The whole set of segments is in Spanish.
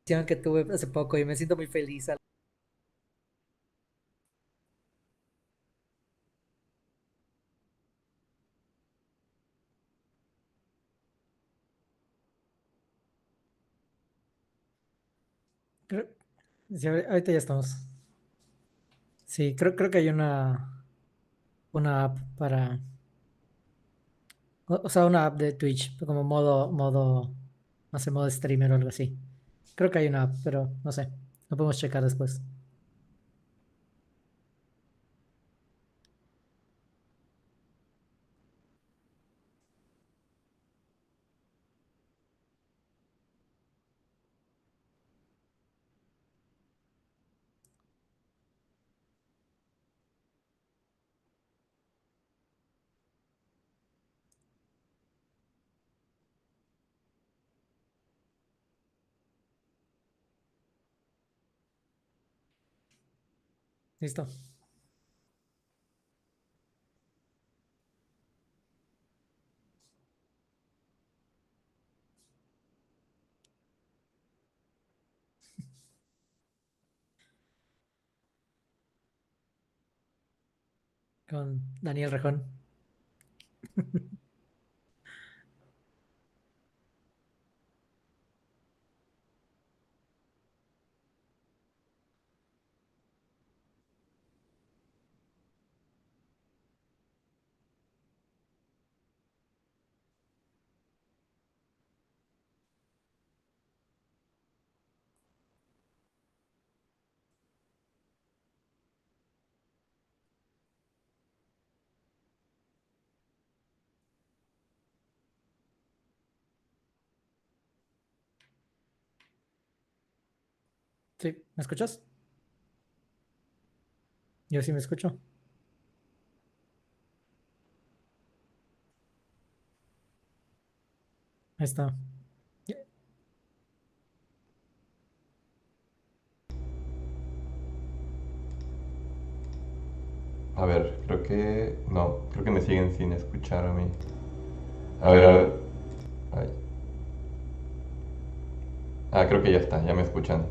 que tuve hace poco y me siento muy feliz. Creo- sí, ahorita ya estamos. Sí, creo que hay una app para, o sea, una app de Twitch, como no sé, modo streamer o algo así. Creo que hay una app, pero no sé. Lo podemos checar después. Listo. Con Daniel Rejón. Sí, ¿me escuchas? Yo sí me escucho. Ahí está. A ver, creo que... No, creo que me siguen sin escuchar a mí. A ver, a ver. Ay. Ah, creo que ya está, ya me escuchan.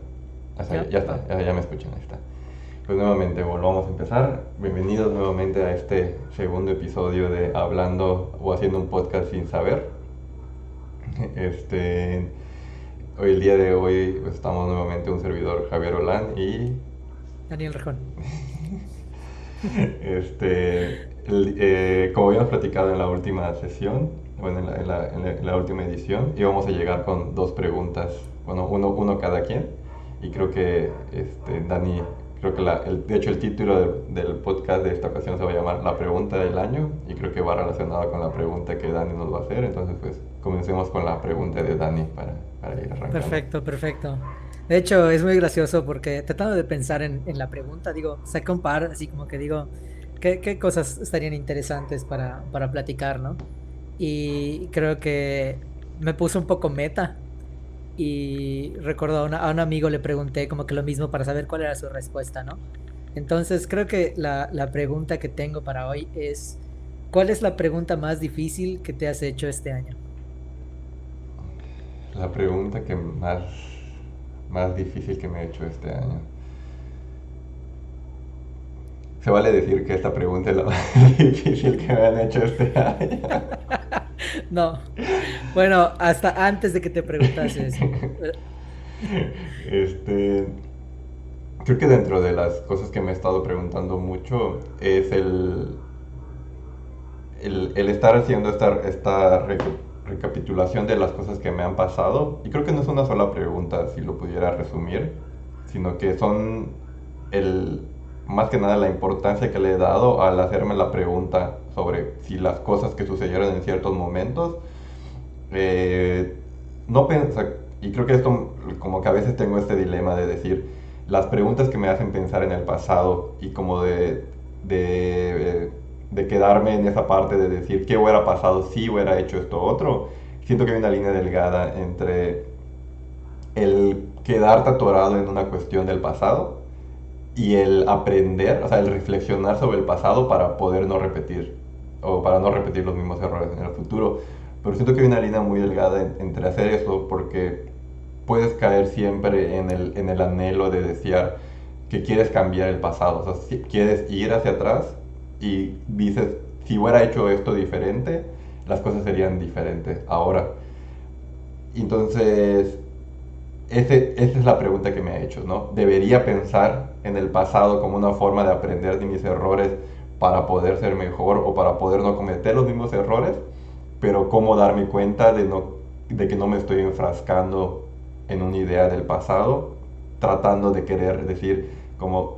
O sea, Ya, ya está, va. ya me escuchan, ahí está. Pues nuevamente, volvamos a empezar. Bienvenidos nuevamente a este segundo episodio de Hablando o haciendo un podcast sin saber. Este, hoy, el día de hoy, pues, estamos nuevamente un servidor Javier Olan y Daniel Rejón. como habíamos platicado en la última sesión, bueno, en la última edición, íbamos a llegar con dos preguntas, bueno, uno cada quien. Y creo que Dani, creo que de hecho el título del podcast de esta ocasión se va a llamar La pregunta del año, y creo que va relacionado con la pregunta que Dani nos va a hacer. Entonces, pues comencemos con la pregunta de Dani para ir arrancando. Perfecto, perfecto. De hecho, es muy gracioso porque tratando de pensar en la pregunta, digo, saca un par, así como que digo, ¿qué cosas estarían interesantes para platicar, ¿no? Y creo que me puse un poco meta y recuerdo a un amigo le pregunté como que lo mismo para saber cuál era su respuesta, ¿no? Entonces, creo que la pregunta que tengo para hoy es, ¿cuál es la pregunta más difícil que te has hecho este año? La pregunta que más difícil que me he hecho este año. Se vale decir que esta pregunta es la más difícil que me han hecho este año. No. Bueno, hasta antes de que te preguntase eso. Este, Creo que dentro de las cosas que me he estado preguntando mucho es el estar haciendo recapitulación de las cosas que me han pasado. Y creo que no es una sola pregunta, si lo pudiera resumir, sino que son el, más que nada la importancia que le he dado al hacerme la pregunta sobre si las cosas que sucedieron en ciertos momentos, eh, no pensar, y creo que esto, como que a veces tengo este dilema de decir, las preguntas que me hacen pensar en el pasado y como de, de quedarme en esa parte de decir qué hubiera pasado si hubiera hecho esto otro, siento que hay una línea delgada entre el quedarte atorado en una cuestión del pasado y el aprender, o sea, el reflexionar sobre el pasado para poder no repetir o para no repetir los mismos errores en el futuro. Pero siento que hay una línea muy delgada entre hacer eso porque puedes caer siempre en el anhelo de desear que quieres cambiar el pasado. O sea, si quieres ir hacia atrás y dices, si hubiera hecho esto diferente, las cosas serían diferentes ahora. Entonces, esa es la pregunta que me ha hecho, ¿no? ¿Debería pensar en el pasado como una forma de aprender de mis errores para poder ser mejor o para poder no cometer los mismos errores? Pero ¿cómo darme cuenta de que no me estoy enfrascando en una idea del pasado, tratando de querer decir como,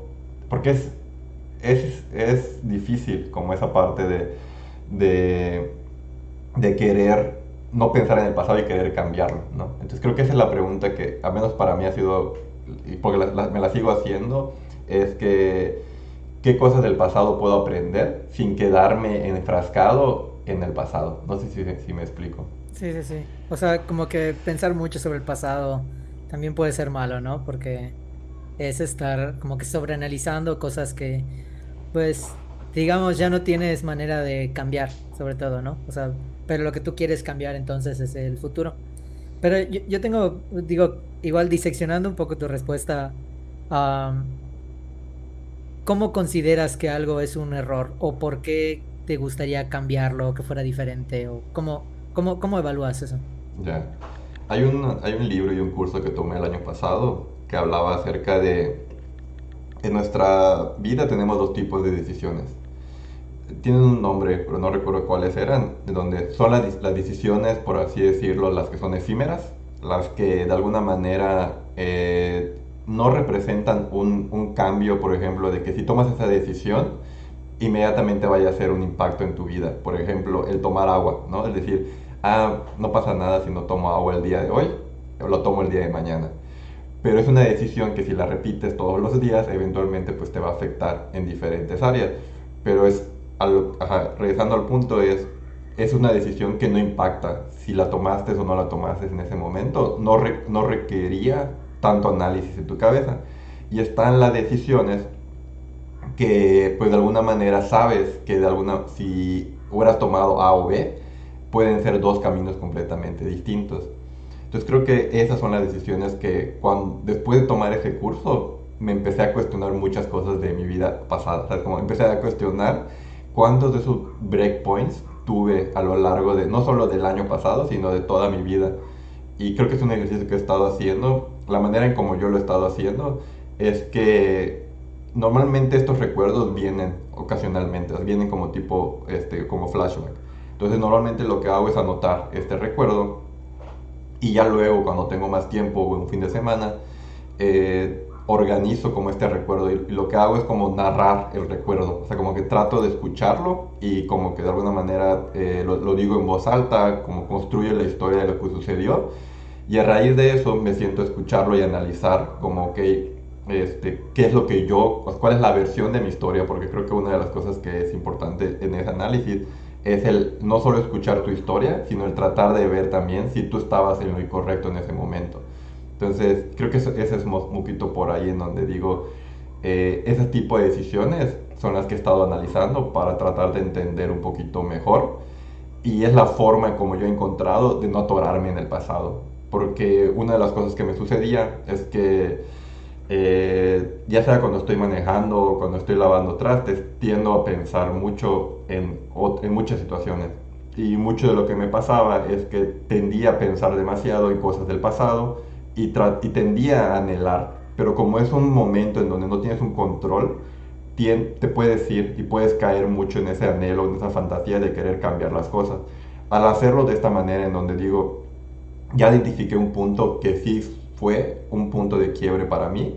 porque es difícil como esa parte de, de querer no pensar en el pasado y querer cambiarlo, ¿no? Entonces creo que esa es la pregunta que, al menos para mí ha sido, y porque me la sigo haciendo, es que qué cosas del pasado puedo aprender sin quedarme enfrascado en el pasado. No sé si me explico. Sí, sí, sí. O sea, como que pensar mucho sobre el pasado también puede ser malo, ¿no? Porque es estar como que sobreanalizando cosas que, pues, digamos, ya no tienes manera de cambiar, sobre todo, ¿no? O sea, pero lo que tú quieres cambiar entonces es el futuro. Pero yo tengo, digo, igual diseccionando un poco tu respuesta, am, ¿cómo consideras que algo es un error? ¿O por qué te gustaría cambiarlo, que fuera diferente? ¿O cómo evalúas eso? Ya. Hay un libro y un curso que tomé el año pasado que hablaba acerca de en nuestra vida tenemos dos tipos de decisiones. Tienen un nombre, pero no recuerdo cuáles eran, de donde son las decisiones, por así decirlo, las que son efímeras, las que de alguna manera no representan un cambio, por ejemplo, de que si tomas esa decisión, inmediatamente vaya a hacer un impacto en tu vida. Por ejemplo, el tomar agua, ¿no? Es decir, no pasa nada si no tomo agua el día de hoy, lo tomo el día de mañana. Pero es una decisión que si la repites todos los días, eventualmente pues te va a afectar en diferentes áreas. Pero regresando al punto, es una decisión que no impacta si la tomaste o no la tomaste en ese momento. No requería tanto análisis en tu cabeza. Y están las decisiones que pues de alguna manera sabes que si hubieras tomado A o B, pueden ser dos caminos completamente distintos. Entonces creo que esas son las decisiones que después de tomar ese curso me empecé a cuestionar muchas cosas de mi vida pasada. O sea, como empecé a cuestionar cuántos de esos breakpoints tuve a lo largo de no solo del año pasado, sino de toda mi vida. Y creo que es un ejercicio que he estado haciendo. La manera en como yo lo he estado haciendo es que normalmente estos recuerdos vienen ocasionalmente, vienen como tipo, como flashback. Entonces normalmente lo que hago es anotar este recuerdo y ya luego cuando tengo más tiempo o un fin de semana, organizo como este recuerdo y lo que hago es como narrar el recuerdo, o sea, como que trato de escucharlo y como que de alguna manera lo digo en voz alta, como construyo la historia de lo que sucedió y a raíz de eso me siento a escucharlo y analizar como que qué es lo que yo, pues, cuál es la versión de mi historia, porque creo que una de las cosas que es importante en ese análisis es el no solo escuchar tu historia, sino el tratar de ver también si tú estabas en lo incorrecto en ese momento. Entonces, creo que ese es un poquito por ahí en donde digo, ese tipo de decisiones son las que he estado analizando para tratar de entender un poquito mejor y es la forma como yo he encontrado de no atorarme en el pasado. Porque una de las cosas que me sucedía es que ya sea cuando estoy manejando o cuando estoy lavando trastes, tiendo a pensar mucho en muchas situaciones. Y mucho de lo que me pasaba es que tendía a pensar demasiado en cosas del pasado y tendía a anhelar. Pero como es un momento en donde no tienes un control, te puedes ir y puedes caer mucho en ese anhelo, en esa fantasía de querer cambiar las cosas. Al hacerlo de esta manera en donde digo, ya identifiqué un punto que sí fue un punto de quiebre para mí,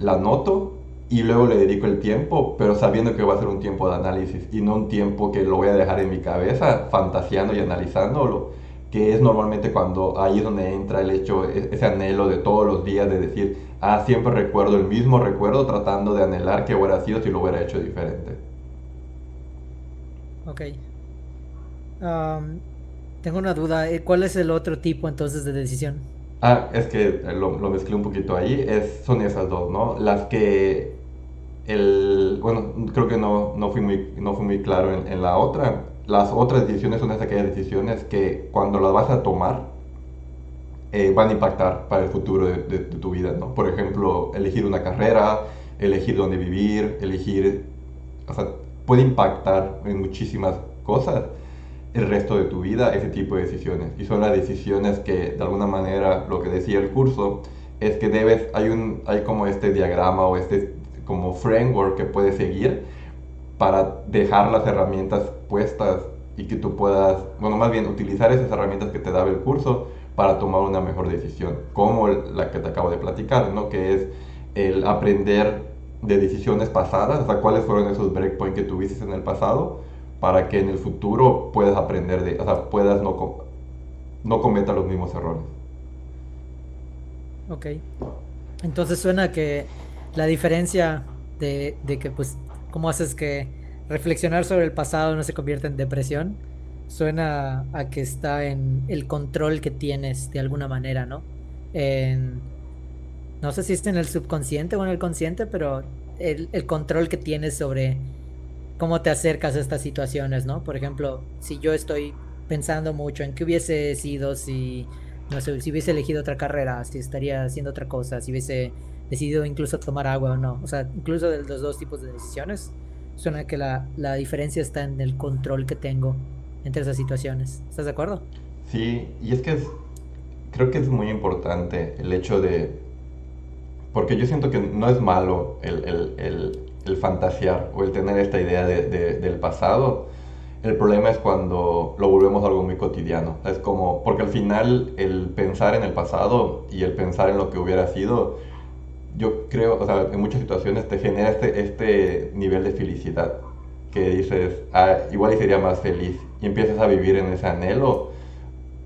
la noto y luego le dedico el tiempo, pero sabiendo que va a ser un tiempo de análisis y no un tiempo que lo voy a dejar en mi cabeza fantaseando y analizándolo, que es normalmente cuando ahí es donde entra el hecho, ese anhelo de todos los días de decir, siempre recuerdo el mismo recuerdo tratando de anhelar que hubiera sido si lo hubiera hecho diferente. Ok. Am, tengo una duda. ¿Cuál es el otro tipo entonces de decisión? Es que lo mezclé un poquito ahí, son esas dos, ¿no? Las que bueno, creo que no fui muy claro en la otra. Las otras decisiones son esas aquellas decisiones que cuando las vas a tomar, van a impactar para el futuro de tu vida, ¿no? Por ejemplo, elegir una carrera, elegir dónde vivir, elegir, o sea, puede impactar en muchísimas cosas el resto de tu vida ese tipo de decisiones. Y son las decisiones que, de alguna manera, lo que decía el curso, es que hay como este diagrama o este como framework que puedes seguir para dejar las herramientas puestas y que tú puedas, bueno, más bien utilizar esas herramientas que te daba el curso para tomar una mejor decisión, como la que te acabo de platicar, ¿no? Que es el aprender de decisiones pasadas, o sea, cuáles fueron esos breakpoints que tuviste en el pasado, para que en el futuro puedas aprender o sea, puedas no cometer los mismos errores. Ok. Entonces suena que la diferencia de que, pues, cómo haces que reflexionar sobre el pasado no se convierta en depresión, suena a que está en el control que tienes de alguna manera, ¿no? En, no sé si es en el subconsciente o en el consciente, pero el control que tienes sobre cómo te acercas a estas situaciones, ¿no? Por ejemplo, si yo estoy pensando mucho en qué hubiese sido si, no sé, si hubiese elegido otra carrera, si estaría haciendo otra cosa, si hubiese decidido incluso tomar agua o no. O sea, incluso de los dos tipos de decisiones, suena que la diferencia está en el control que tengo entre esas situaciones. ¿Estás de acuerdo? Sí, y es que creo que es muy importante el hecho de, porque yo siento que no es malo el fantasear o el tener esta idea del pasado. El problema es cuando lo volvemos algo muy cotidiano. Es como, porque al final el pensar en el pasado y el pensar en lo que hubiera sido, yo creo, o sea, en muchas situaciones te genera este nivel de felicidad que dices, ah, igual y sería más feliz y empiezas a vivir en ese anhelo,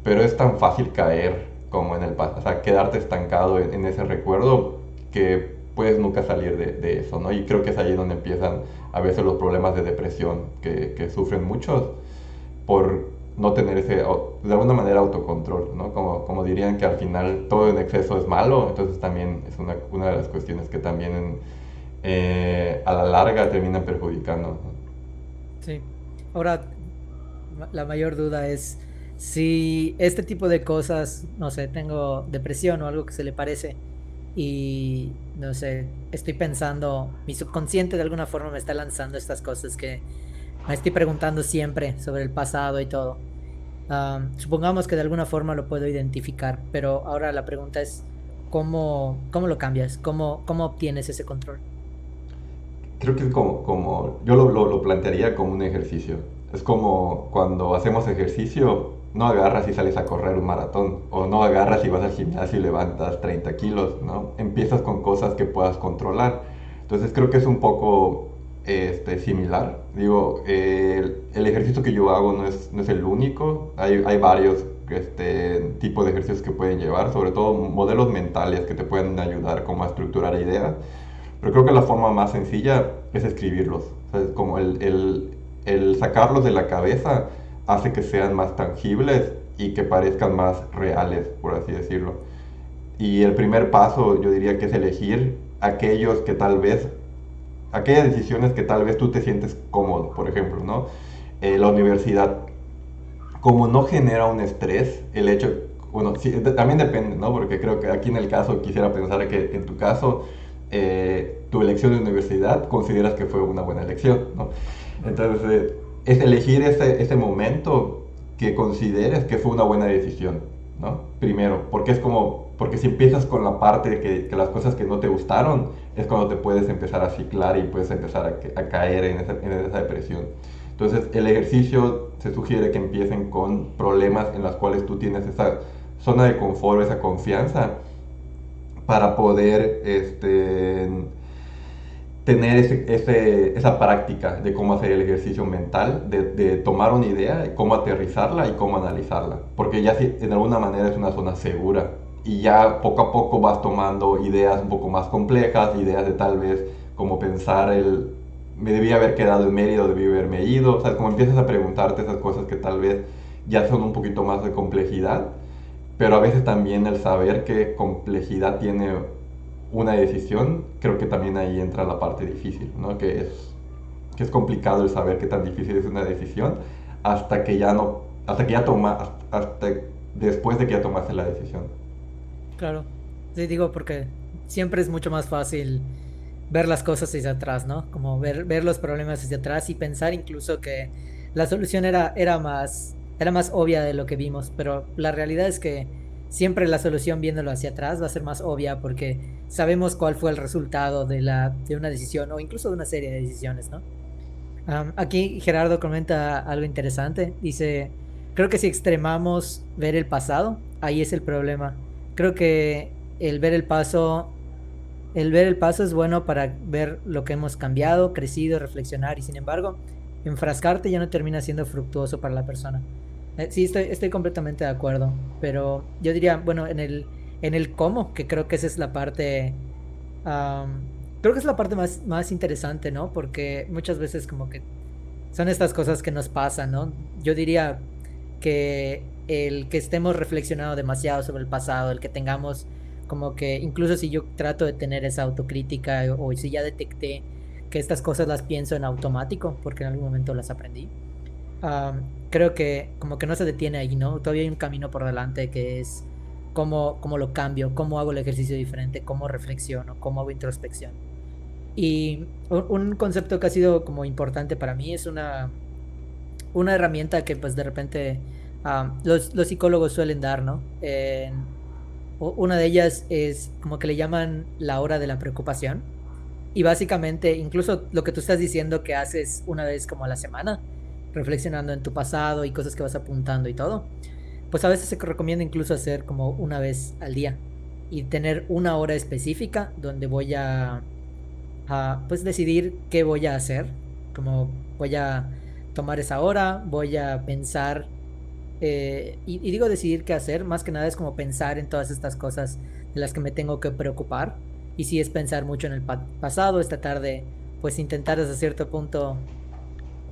pero es tan fácil caer como en el pasado, o sea, quedarte estancado en ese recuerdo que puedes nunca salir de eso, ¿no? Y creo que es ahí donde empiezan a veces los problemas de depresión que sufren muchos por no tener ese, de alguna manera, autocontrol, ¿no? Como dirían que al final todo en exceso es malo, entonces también es una de las cuestiones que también a la larga terminan perjudicando, ¿no? Sí. Ahora, la mayor duda es si este tipo de cosas, no sé, tengo depresión o algo que se le parece y, no sé, estoy pensando, mi subconsciente de alguna forma me está lanzando estas cosas que me estoy preguntando siempre sobre el pasado y todo. Supongamos que de alguna forma lo puedo identificar, pero ahora la pregunta es, ¿cómo lo cambias? ¿Cómo obtienes ese control? Creo que es como yo lo plantearía como un ejercicio. Es como cuando hacemos ejercicio, no agarras y sales a correr un maratón, o no agarras y vas al gimnasio y levantas 30 kilos, ¿no? Empiezas con cosas que puedas controlar. Entonces creo que es un poco similar. Digo, el ejercicio que yo hago no es el único, hay varios tipos de ejercicios que pueden llevar, sobre todo modelos mentales que te pueden ayudar como a estructurar ideas. Pero creo que la forma más sencilla es escribirlos. O sea, es como el sacarlos de la cabeza hace que sean más tangibles y que parezcan más reales, por así decirlo. Y el primer paso yo diría que es elegir aquellos que tal vez, aquellas decisiones que tal vez tú te sientes cómodo, por ejemplo, ¿no? La universidad, como no genera un estrés, el hecho, bueno, sí, también depende, ¿no? Porque creo que aquí en el caso quisiera pensar que en tu caso, tu elección de universidad consideras que fue una buena elección, ¿no? Entonces, es elegir ese momento que consideres que fue una buena decisión, ¿no? Primero, porque es como, porque si empiezas con la parte de que las cosas que no te gustaron, es cuando te puedes empezar a ciclar y puedes empezar a caer en esa depresión. Entonces, el ejercicio se sugiere que empiecen con problemas en los cuales tú tienes esa zona de confort, esa confianza, para poder tener esa práctica de cómo hacer el ejercicio mental, de tomar una idea, cómo aterrizarla y cómo analizarla. Porque ya si en alguna manera es una zona segura y ya poco a poco vas tomando ideas un poco más complejas, ideas de tal vez como pensar me debía haber quedado en Mérida o debí haberme ido, o sea, como empiezas a preguntarte esas cosas que tal vez ya son un poquito más de complejidad, pero a veces también el saber qué complejidad tiene una decisión, creo que también ahí entra la parte difícil, ¿no? Que es complicado el saber qué tan difícil es una decisión hasta que ya no, hasta que ya toma, hasta después de que ya tomaste la decisión. Claro. Sí, digo, porque siempre es mucho más fácil ver las cosas hacia atrás, ¿no? Como ver los problemas hacia atrás y pensar incluso que la solución era más obvia de lo que vimos, pero la realidad es que siempre la solución viéndolo hacia atrás va a ser más obvia porque sabemos cuál fue el resultado de una decisión o incluso de una serie de decisiones, ¿no? Aquí Gerardo comenta algo interesante. Dice, creo que si extremamos ver el pasado, ahí es el problema. Creo que el ver el paso es bueno para ver lo que hemos cambiado, crecido, reflexionar y sin embargo, enfrascarte ya no termina siendo fructuoso para la persona. Sí, estoy completamente de acuerdo, pero yo diría, bueno, en el cómo, que creo que esa es la parte, am, creo que es la parte más interesante, ¿no? Porque muchas veces como que son estas cosas que nos pasan, ¿no? Yo diría que el que estemos reflexionando demasiado sobre el pasado, el que tengamos como que, incluso si yo trato de tener esa autocrítica o si ya detecté que estas cosas las pienso en automático, porque en algún momento las aprendí, creo que como que no se detiene ahí, ¿no? Todavía hay un camino por delante que es cómo lo cambio, cómo hago el ejercicio diferente, cómo reflexiono, cómo hago introspección. Y un concepto que ha sido como importante para mí es una herramienta que pues de repente los psicólogos suelen dar, ¿no? Una de ellas es como que le llaman la hora de la preocupación. Y básicamente, incluso lo que tú estás diciendo que haces una vez como a la semana, reflexionando en tu pasado y cosas que vas apuntando y todo, pues a veces se recomienda incluso hacer como una vez al día y tener una hora específica donde voy a pues decidir qué voy a hacer, como voy a tomar esa hora, voy a pensar, y digo decidir qué hacer, más que nada es como pensar en todas estas cosas de las que me tengo que preocupar, y si es pensar mucho en el pasado, esta tarde, pues intentar hasta cierto punto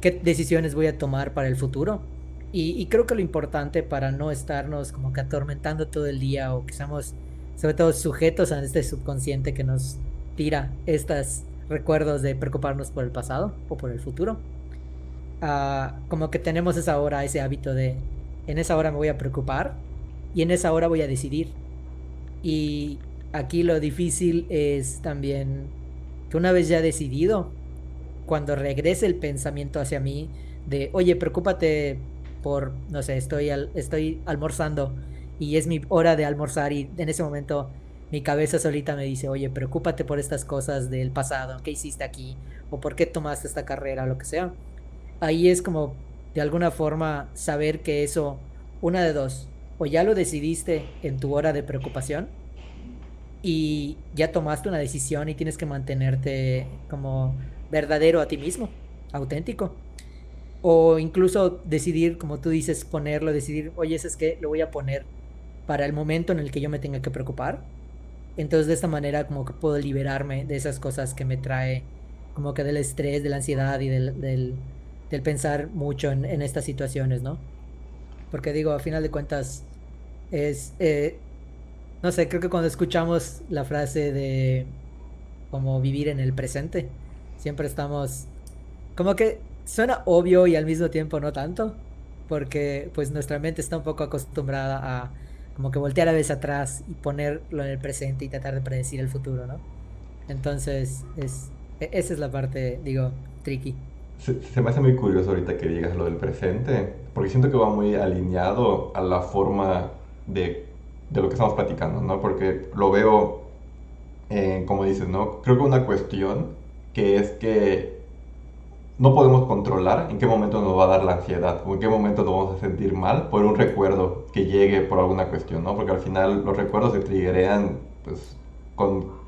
qué decisiones voy a tomar para el futuro. Y creo que lo importante para no estarnos como que atormentando todo el día o que seamos sobre todo sujetos a este subconsciente que nos tira estos recuerdos de preocuparnos por el pasado o por el futuro. Como que tenemos esa hora, ese hábito de en esa hora me voy a preocupar y en esa hora voy a decidir. Y aquí lo difícil es también que una vez ya decidido, cuando regrese el pensamiento hacia mí de, oye, preocúpate por, no sé, estoy almorzando y es mi hora de almorzar y en ese momento mi cabeza solita me dice, oye, preocúpate por estas cosas del pasado, qué hiciste aquí o por qué tomaste esta carrera, lo que sea. Ahí es como, de alguna forma, saber que eso, una de dos, o ya lo decidiste en tu hora de preocupación y ya tomaste una decisión y tienes que mantenerte como verdadero a ti mismo, auténtico. O incluso decidir, como tú dices, ponerlo, decidir, oye, es que lo voy a poner para el momento en el que yo me tenga que preocupar. Entonces de esta manera como que puedo liberarme de esas cosas que me trae como que del estrés, de la ansiedad y del pensar mucho en estas situaciones, ¿no? Porque digo, a final de cuentas, es, no sé, creo que cuando escuchamos la frase de como vivir en el presente, siempre estamos, como que suena obvio y al mismo tiempo no tanto, porque pues nuestra mente está un poco acostumbrada a como que voltear a veces atrás y ponerlo en el presente y tratar de predecir el futuro, ¿no? Entonces, esa es la parte, digo, tricky. Se me hace muy curioso ahorita que digas lo del presente, porque siento que va muy alineado a la forma de lo que estamos platicando, ¿no? Porque lo veo, como dices, ¿no? Creo que una cuestión que es que no podemos controlar en qué momento nos va a dar la ansiedad o en qué momento nos vamos a sentir mal por un recuerdo que llegue por alguna cuestión, ¿no? Porque al final los recuerdos se triggerean pues con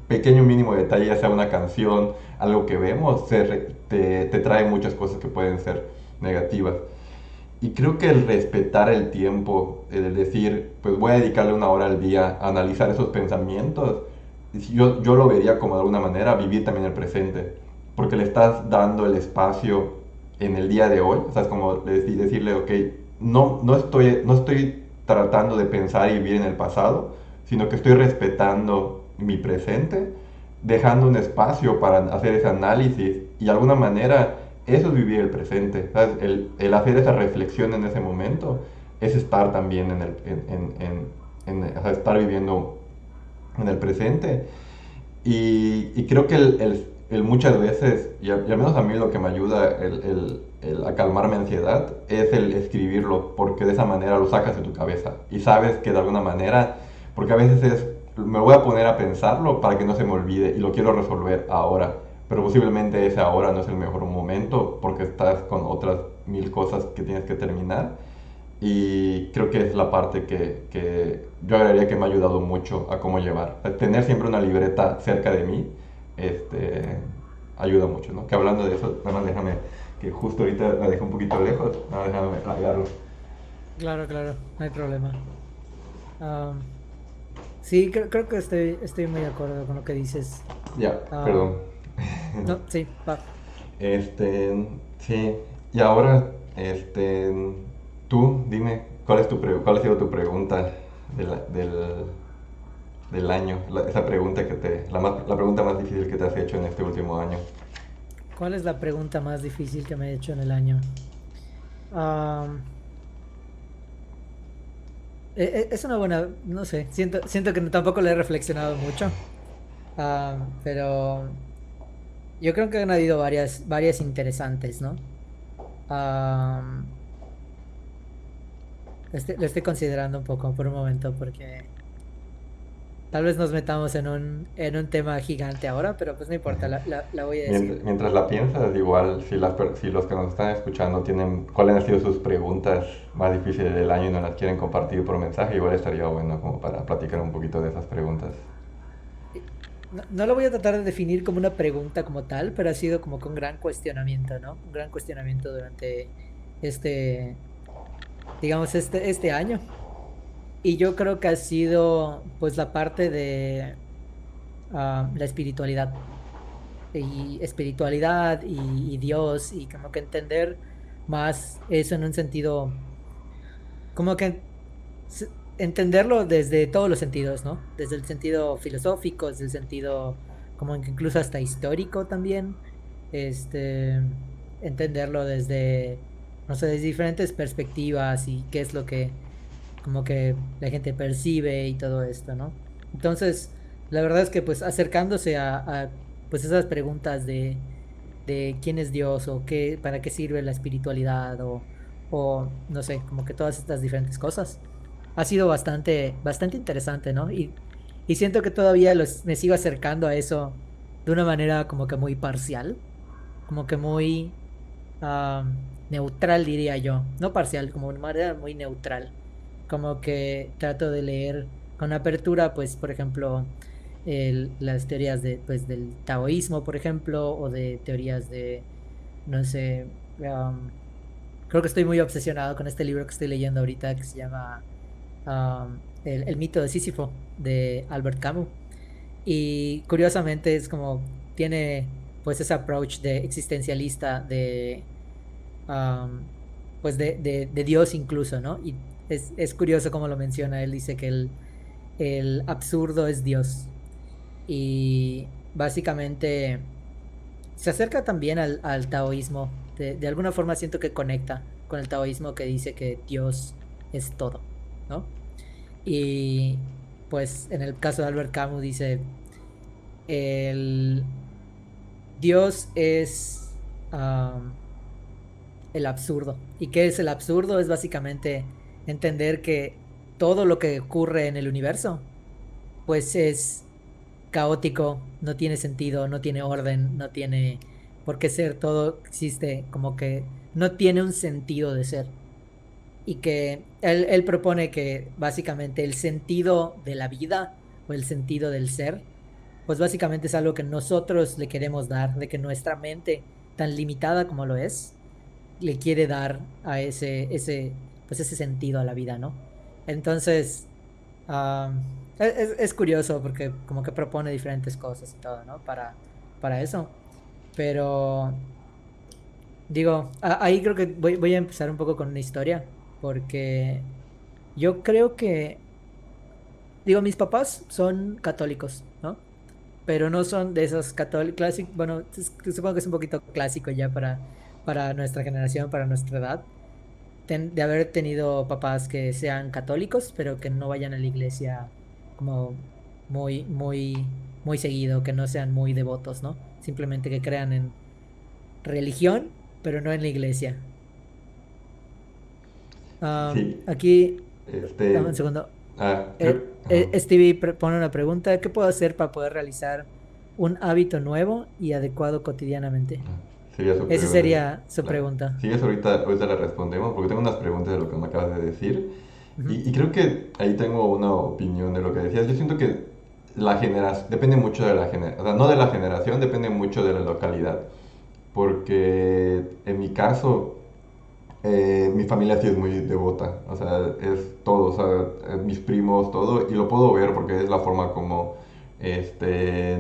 pequeño mínimo detalle, ya sea una canción, algo que vemos, te trae muchas cosas que pueden ser negativas. Y creo que el respetar el tiempo, el decir, pues voy a dedicarle una hora al día a analizar esos pensamientos, yo lo vería como de alguna manera vivir también el presente, porque le estás dando el espacio en el día de hoy, o sea, es como decirle, ok, no estoy tratando de pensar y vivir en el pasado, sino que estoy respetando mi presente, dejando un espacio para hacer ese análisis y de alguna manera eso es vivir el presente. ¿Sabes? El hacer esa reflexión en ese momento es estar también o sea, estar viviendo en el presente. Y creo que el muchas veces, y al menos a mí lo que me ayuda a calmar mi ansiedad es el escribirlo, porque de esa manera lo sacas de tu cabeza y sabes que de alguna manera, porque a veces me voy a poner a pensarlo para que no se me olvide y lo quiero resolver ahora, pero posiblemente ese ahora no es el mejor momento porque estás con otras mil cosas que tienes que terminar. Y creo que es la parte que yo agregaría que me ha ayudado mucho a cómo llevar. Tener siempre una libreta cerca de mí este, ayuda mucho, ¿no? Que hablando de eso, nada más déjame, que justo ahorita la dejé un poquito lejos, nada más déjame agarrarlo. Claro, claro, no hay problema. Am, sí, creo que estoy muy de acuerdo con lo que dices. Ya, Am, perdón. no, sí, va. Sí, y ahora, tú dime, ¿cuál ha sido tu pregunta del año? Esa pregunta la pregunta más difícil que te has hecho en este último año. ¿Cuál es la pregunta más difícil que me he hecho en el año? Am, es una buena, no sé, siento que tampoco le he reflexionado mucho. Pero yo creo que han habido varias interesantes, ¿no? Am, lo estoy considerando un poco por un momento porque tal vez nos metamos en un tema gigante ahora, pero pues no importa, la voy a decir. Mientras la piensas, igual si los que nos están escuchando tienen cuáles han sido sus preguntas más difíciles del año y nos las quieren compartir por mensaje, igual estaría bueno como para platicar un poquito de esas preguntas. No lo voy a tratar de definir como una pregunta como tal, pero ha sido como que un gran cuestionamiento, ¿no? Un gran cuestionamiento durante este, digamos, este año. Y yo creo que ha sido pues la parte de la espiritualidad y Dios y como que entender más eso en un sentido, como que entenderlo desde todos los sentidos, ¿no? Desde el sentido filosófico, desde el sentido como que incluso hasta histórico también, este, entenderlo desde, no sé, desde diferentes perspectivas y qué es lo que como que la gente percibe y todo esto, ¿no? Entonces, la verdad es que pues acercándose pues esas preguntas de quién es Dios o qué, para qué sirve la espiritualidad o no sé, como que todas estas diferentes cosas. Ha sido bastante interesante, ¿no? Y siento que todavía me sigo acercando a eso de una manera como que muy parcial, como que muy neutral, diría yo. No parcial, como de manera muy neutral. Como que trato de leer con apertura, pues, por ejemplo, las teorías pues, del taoísmo, por ejemplo, o de teorías de, no sé, creo que estoy muy obsesionado con este libro que estoy leyendo ahorita que se llama el mito de Sísifo, de Albert Camus. Y curiosamente es como tiene pues ese approach de existencialista am, pues de Dios incluso, ¿no? Y es curioso cómo lo menciona, él dice que el absurdo es Dios. Y básicamente se acerca también al taoísmo. De alguna forma siento que conecta con el taoísmo que dice que Dios es todo, ¿no? Y pues en el caso de Albert Camus dice, el Dios es el absurdo. ¿Y qué es el absurdo? Es básicamente entender que todo lo que ocurre en el universo, pues es caótico, no tiene sentido, no tiene orden, no tiene por qué ser, todo existe como que no tiene un sentido de ser. Y que él propone que básicamente el sentido de la vida o el sentido del ser, pues básicamente es algo que nosotros le queremos dar, de que nuestra mente, tan limitada como lo es, le quiere dar a pues ese sentido a la vida, ¿no? Entonces, es curioso porque como que propone diferentes cosas y todo, ¿no? Para eso. Pero, digo, ahí creo que voy a empezar un poco con una historia, porque yo creo que, digo, mis papás son católicos, ¿no? Pero no son de esos católicos clásicos, bueno, supongo que es un poquito clásico ya para nuestra generación, para nuestra edad de haber tenido papás que sean católicos, pero que no vayan a la iglesia como muy, muy, muy seguido, que no sean muy devotos, ¿no? Simplemente que crean en religión, pero no en la iglesia. Sí, Aquí, dame un este, segundo. creo, ajá. Stevie pone una pregunta: ¿qué puedo hacer para poder realizar un hábito nuevo y adecuado cotidianamente? Sería su Esa pregunta. sería su La, pregunta. si es ahorita la respondemos, porque tengo unas preguntas de lo que me acabas de decir. Ujú. Y creo que ahí tengo una opinión de lo que decías. Yo siento que la generación, depende mucho de la generación, o sea, no de la generación, depende mucho de la localidad. Porque en mi caso, mi familia sí es muy devota, o sea, es todo, o sea, mis primos, todo, y lo puedo ver porque es la forma como, este,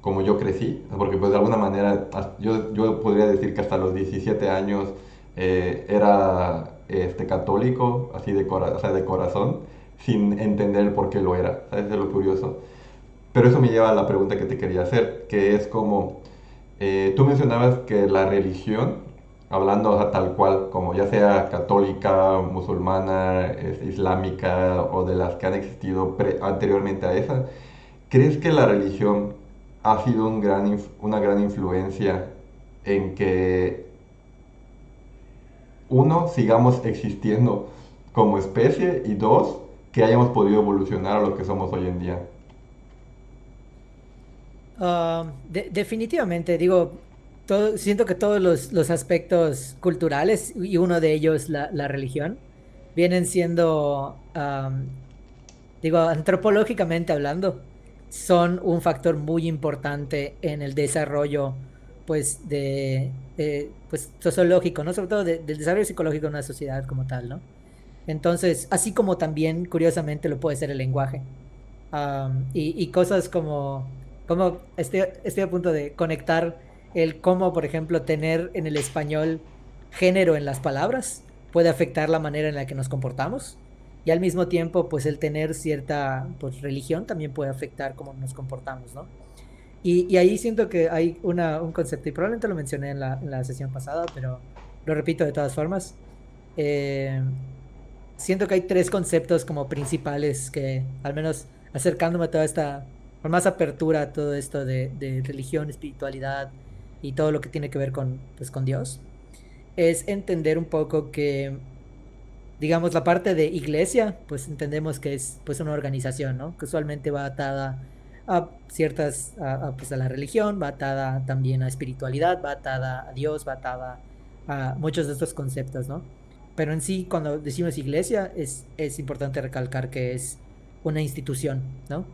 como yo crecí, porque pues de alguna manera yo podría decir que hasta los 17 años era católico, así o sea, de corazón, sin entender por qué lo era, ¿sabes? Es lo curioso. Pero eso me lleva a la pregunta que te quería hacer, que es como, tú mencionabas que la religión, hablando o sea, tal cual, como ya sea católica, musulmana, islámica o de las que han existido anteriormente a esa, ¿crees que la religión ha sido una gran influencia en que uno, sigamos existiendo como especie y dos, que hayamos podido evolucionar a lo que somos hoy en día? Definitivamente, digo, siento que todos los aspectos culturales, y uno de ellos la religión, vienen siendo, digo, antropológicamente hablando, son un factor muy importante en el desarrollo, pues, pues, sociológico, ¿no? Sobre todo del desarrollo psicológico de una sociedad como tal, ¿no? Entonces, así como también, curiosamente, lo puede ser el lenguaje. Y cosas como estoy a punto de conectar el cómo, por ejemplo, tener en el español género en las palabras puede afectar la manera en la que nos comportamos. Y al mismo tiempo, pues el tener cierta, pues, religión también puede afectar cómo nos comportamos, ¿no? Y ahí siento que hay un concepto, y probablemente lo mencioné en la sesión pasada, pero lo repito de todas formas. Eh, Siento que hay tres conceptos como principales que, al menos acercándome a toda esta, con más apertura a todo esto de religión, espiritualidad y todo lo que tiene que ver con, pues, con Dios, es entender un poco que, digamos, la parte de iglesia, pues entendemos que es, pues, una organización, ¿no? Que usualmente va atada a ciertas, pues, a la religión, va atada también a espiritualidad, va atada a Dios, va atada a muchos de estos conceptos, ¿no? Pero en sí, cuando decimos iglesia, es importante recalcar que es una institución, ¿no?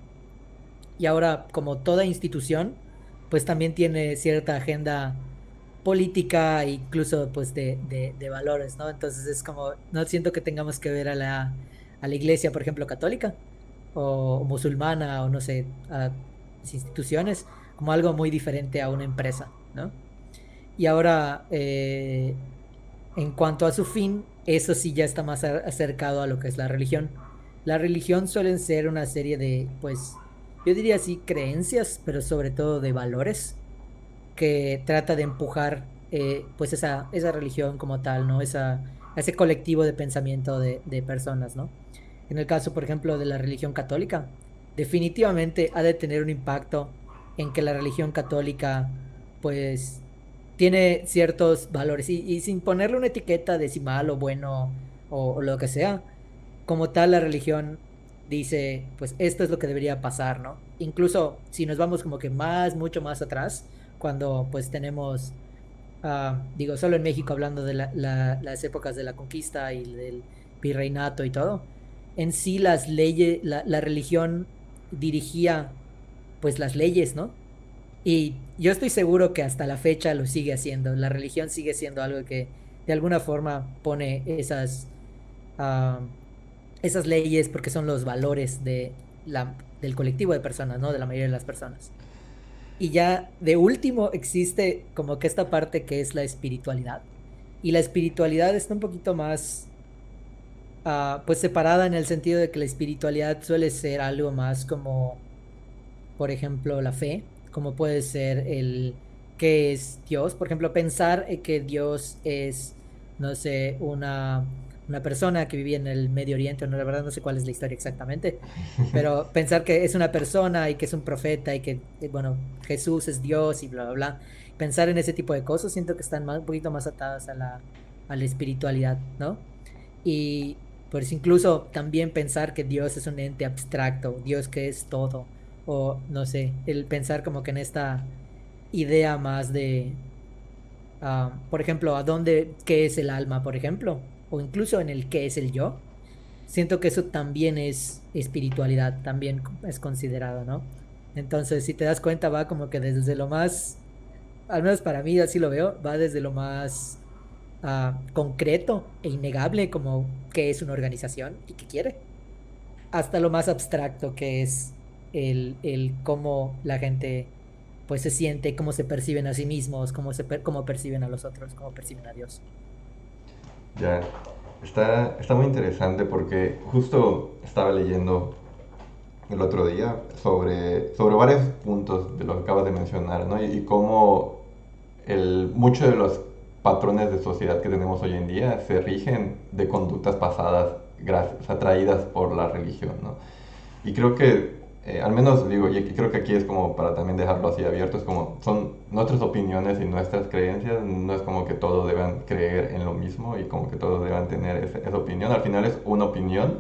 Y ahora, como toda institución, pues también tiene cierta agenda política, e incluso pues de valores, ¿no? Entonces es como, no siento que tengamos que ver a la iglesia, por ejemplo, católica o musulmana o no sé, a las instituciones como algo muy diferente a una empresa, ¿no? Y ahora, en cuanto a su fin, eso sí ya está más acercado a lo que es la religión. La religión suelen ser una serie de, pues, yo diría así, creencias, pero sobre todo de valores que trata de empujar, pues esa religión como tal, ¿no? Ese colectivo de pensamiento de personas, ¿no? En el caso, por ejemplo, de la religión católica, definitivamente ha de tener un impacto en que la religión católica, pues, tiene ciertos valores y sin ponerle una etiqueta de si malo, bueno o lo que sea, como tal la religión dice, pues esto es lo que debería pasar, ¿no? Incluso si nos vamos como que mucho más atrás, cuando pues tenemos, digo, solo en México hablando de las épocas de la conquista y del virreinato y todo, en sí las leyes, la religión dirigía pues las leyes, ¿no? Y yo estoy seguro que hasta la fecha lo sigue haciendo. La religión sigue siendo algo que de alguna forma pone ah, esas leyes porque son los valores del colectivo de personas, ¿no? De la mayoría de las personas. Y ya de último existe como que esta parte que es la espiritualidad. Y la espiritualidad está un poquito más, pues separada en el sentido de que la espiritualidad suele ser algo más como, por ejemplo, la fe, como puede ser el qué es Dios. Por ejemplo, pensar que Dios es, no sé, una persona que vivía en el Medio Oriente, no, la verdad no sé cuál es la historia exactamente, pero pensar que es una persona y que es un profeta y que, bueno, Jesús es Dios y bla, bla, bla, pensar en ese tipo de cosas, siento que están un poquito más atadas a la espiritualidad, ¿no? Y pues incluso también pensar que Dios es un ente abstracto, Dios que es todo, o no sé, el pensar como que en esta idea más de por ejemplo, a dónde, qué es el alma, por ejemplo, o incluso en el qué es el yo. Siento que eso también es espiritualidad, también es considerado, ¿no? Entonces, si te das cuenta, va como que desde lo más, al menos para mí, así lo veo, va desde lo más concreto e innegable, como qué es una organización y qué quiere, hasta lo más abstracto que es el cómo la gente pues se siente, cómo se perciben a sí mismos, cómo perciben a los otros, cómo perciben a Dios. Ya, está muy interesante porque justo estaba leyendo el otro día sobre varios puntos de lo que acabas de mencionar, ¿no? Y cómo muchos de los patrones de sociedad que tenemos hoy en día se rigen de conductas pasadas, atraídas por la religión, ¿no? Y creo que, al menos digo, y creo que aquí es como para también dejarlo así abierto, es como son nuestras opiniones y nuestras creencias, no es como que todos deban creer en lo mismo y como que todos deban tener esa opinión, al final es una opinión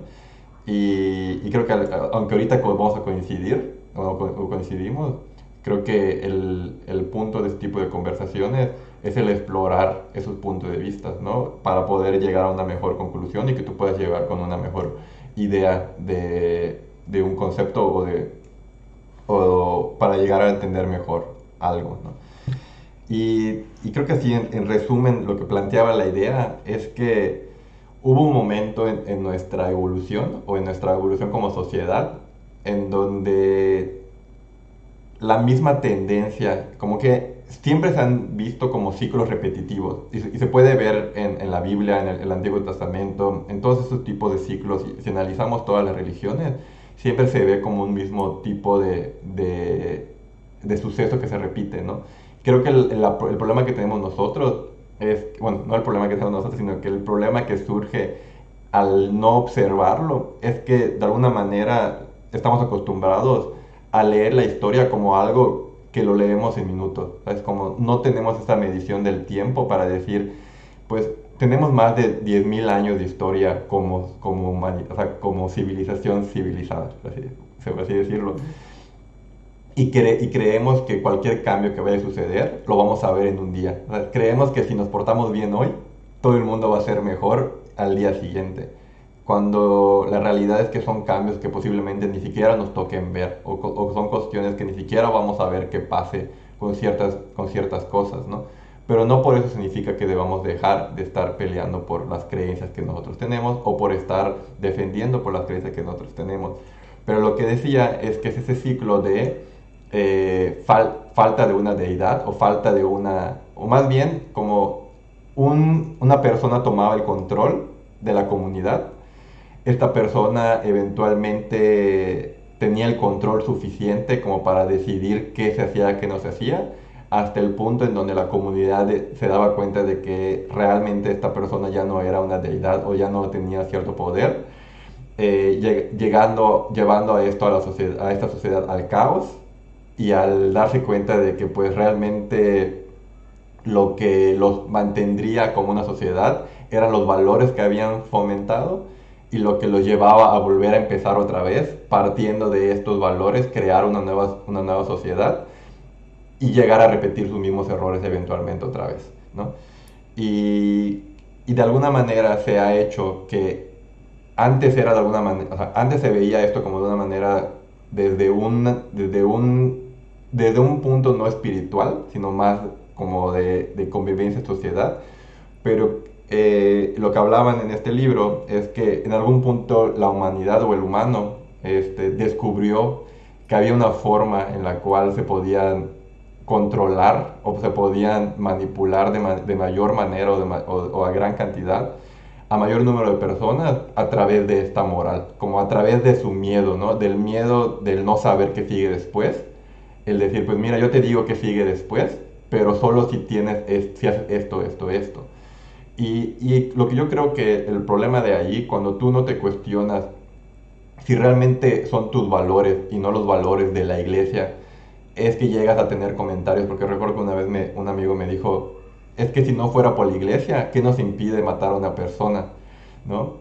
y creo que aunque ahorita vamos a coincidir, o coincidimos, creo que el punto de este tipo de conversaciones es el explorar esos puntos de vista, ¿no? Para poder llegar a una mejor conclusión y que tú puedas llegar con una mejor idea de un concepto o para llegar a entender mejor algo, ¿no? Y creo que así, en resumen, lo que planteaba la idea es que hubo un momento en nuestra evolución o en nuestra evolución como sociedad en donde la misma tendencia, como que siempre se han visto como ciclos repetitivos y se puede ver en la Biblia, en el Antiguo Testamento, en todos esos tipos de ciclos. Y si analizamos todas las religiones, siempre se ve como un mismo tipo de suceso que se repite, ¿no? Creo que el problema que tenemos nosotros es, bueno, no el problema que tenemos nosotros, sino que el problema que surge al no observarlo es que de alguna manera estamos acostumbrados a leer la historia como algo que lo leemos en minutos. Es como no tenemos esta medición del tiempo para decir, pues tenemos más de 10.000 años de historia o sea, como civilización civilizada, por así decirlo. Ujú. Y creemos que cualquier cambio que vaya a suceder lo vamos a ver en un día. O sea, creemos que si nos portamos bien hoy, todo el mundo va a ser mejor al día siguiente. Cuando la realidad es que son cambios que posiblemente ni siquiera nos toquen ver, o son cuestiones que ni siquiera vamos a ver que pase con ciertas cosas, ¿no? Pero no por eso significa que debamos dejar de estar peleando por las creencias que nosotros tenemos o por estar defendiendo por las creencias que nosotros tenemos. Pero lo que decía es que es ese ciclo de falta de una deidad o falta de o más bien como una persona tomaba el control de la comunidad. Esta persona eventualmente tenía el control suficiente como para decidir qué se hacía, qué no se hacía, hasta el punto en donde la comunidad se daba cuenta de que realmente esta persona ya no era una deidad o ya no tenía cierto poder, llevando a esto a esta sociedad al caos y al darse cuenta de que pues realmente lo que los mantendría como una sociedad eran los valores que habían fomentado y lo que los llevaba a volver a empezar otra vez, partiendo de estos valores, crear una nueva sociedad y llegar a repetir sus mismos errores eventualmente otra vez, ¿no? Y de alguna manera se ha hecho que antes era de alguna manera, o sea, antes se veía esto como de una manera desde un punto no espiritual, sino más como de convivencia en sociedad, pero lo que hablaban en este libro es que en algún punto la humanidad o el humano descubrió que había una forma en la cual se podían controlar o se podían manipular de mayor manera o a gran cantidad a mayor número de personas a través de esta moral, como a través de su miedo, ¿no? Del miedo del no saber qué sigue después, el decir, pues mira, yo te digo que sigue después, pero solo si haces esto, esto, esto. Y lo que yo creo que el problema de ahí, cuando tú no te cuestionas si realmente son tus valores y no los valores de la iglesia, es que llegas a tener comentarios, porque recuerdo que una vez un amigo me dijo, es que si no fuera por la iglesia, ¿qué nos impide matar a una persona? ¿No?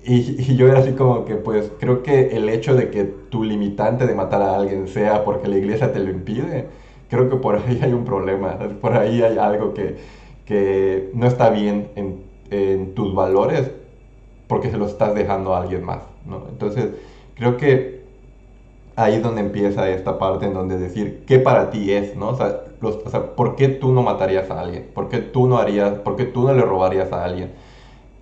Y yo era así como que, pues, creo que el hecho de que tu limitante de matar a alguien sea porque la iglesia te lo impide, creo que por ahí hay un problema, por ahí hay algo que no está bien en tus valores porque se los estás dejando a alguien más, ¿no? Entonces, creo que ahí es donde empieza esta parte en donde decir qué para ti es, ¿no? O sea, ¿por qué tú no matarías a alguien? ¿Por qué tú no harías, por qué tú no le robarías a alguien?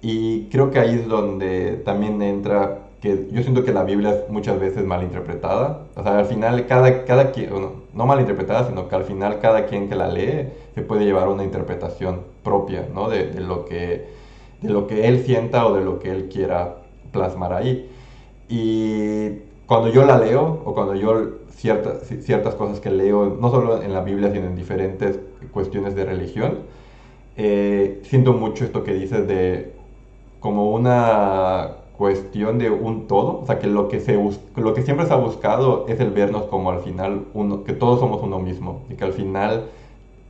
Y creo que ahí es donde también entra que yo siento que la Biblia es muchas veces mal interpretada. O sea, al final cada quien, bueno, no mal interpretada, sino que al final cada quien que la lee se puede llevar una interpretación propia, ¿no? De lo que él sienta o de lo que él quiera plasmar ahí. Y cuando yo la leo, o cuando yo ciertas cosas que leo, no solo en la Biblia, sino en diferentes cuestiones de religión, siento mucho esto que dices de como una cuestión de un todo, o sea, que lo que siempre se ha buscado es el vernos como al final uno, que todos somos uno mismo, y que al final,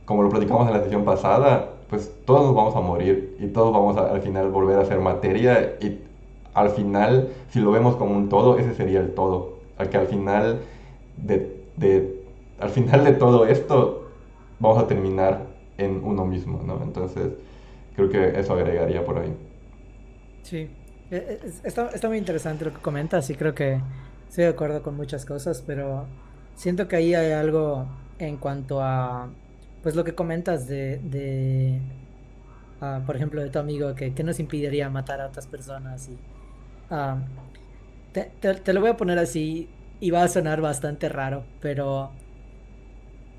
como lo platicamos en la sesión pasada, pues todos nos vamos a morir y todos vamos a, al final volver a ser materia y al final, si lo vemos como un todo, ese sería el todo, al que al final de todo esto vamos a terminar en uno mismo, ¿no? Entonces, creo que eso agregaría por ahí. Sí, está muy interesante lo que comentas y creo que estoy de acuerdo con muchas cosas, pero siento que ahí hay algo en cuanto a, pues lo que comentas por ejemplo, de tu amigo que nos impediría matar a otras personas y ah, te lo voy a poner así y va a sonar bastante raro, pero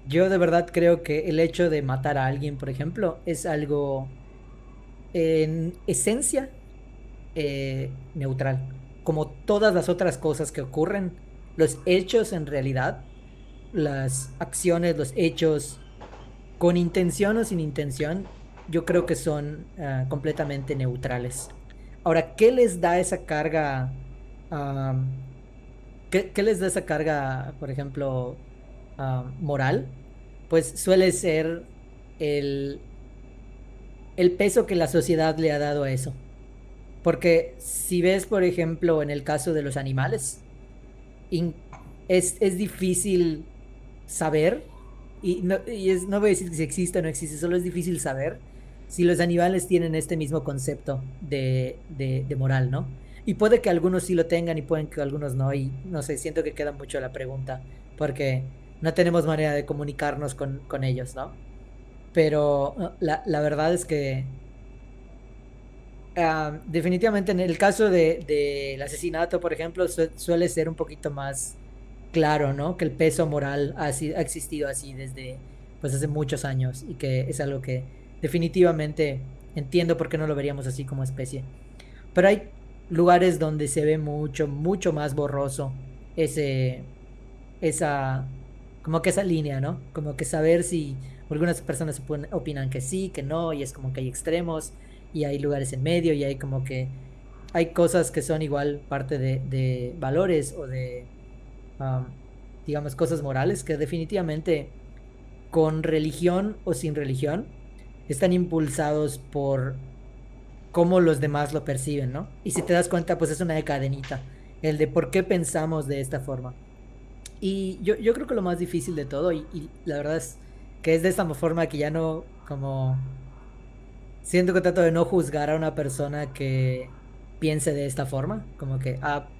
yo de verdad creo que el hecho de matar a alguien, por ejemplo, es algo en esencia neutral. Como todas las otras cosas que ocurren, los hechos en realidad, las acciones, los hechos, con intención o sin intención, yo creo que son completamente neutrales. Ahora, ¿qué les da esa carga? am, ¿Qué les da esa carga, por ejemplo, moral? Pues suele ser el, el peso que la sociedad le ha dado a eso. Porque si ves, por ejemplo, en el caso de los animales, in- es difícil saber, no voy a decir que si existe o no existe, solo es difícil saber si los animales tienen este mismo concepto de moral, ¿no? Y puede que algunos sí lo tengan y pueden que algunos no, y no sé, siento que queda mucho la pregunta, porque no tenemos manera de comunicarnos con ellos, ¿no? Pero la verdad es que definitivamente en el caso del asesinato, por ejemplo, suele ser un poquito más claro, ¿no? Que el peso moral ha existido así desde, pues, hace muchos años y que es algo que definitivamente entiendo por qué no lo veríamos así como especie. Pero hay lugares donde se ve mucho, mucho más borroso ese, esa, como que esa línea, ¿no? Como que saber si algunas personas opinan que sí, que no, y es como que hay extremos y hay lugares en medio y hay como que hay cosas que son igual parte de valores o de, am, digamos, cosas morales que definitivamente con religión o sin religión están impulsados por cómo los demás lo perciben, ¿no? Y si te das cuenta, pues es una cadenita, el de por qué pensamos de esta forma. Y yo creo que lo más difícil de todo, y la verdad es que es de esta forma que ya no, como, siento que trato de no juzgar a una persona que piense de esta forma, como que,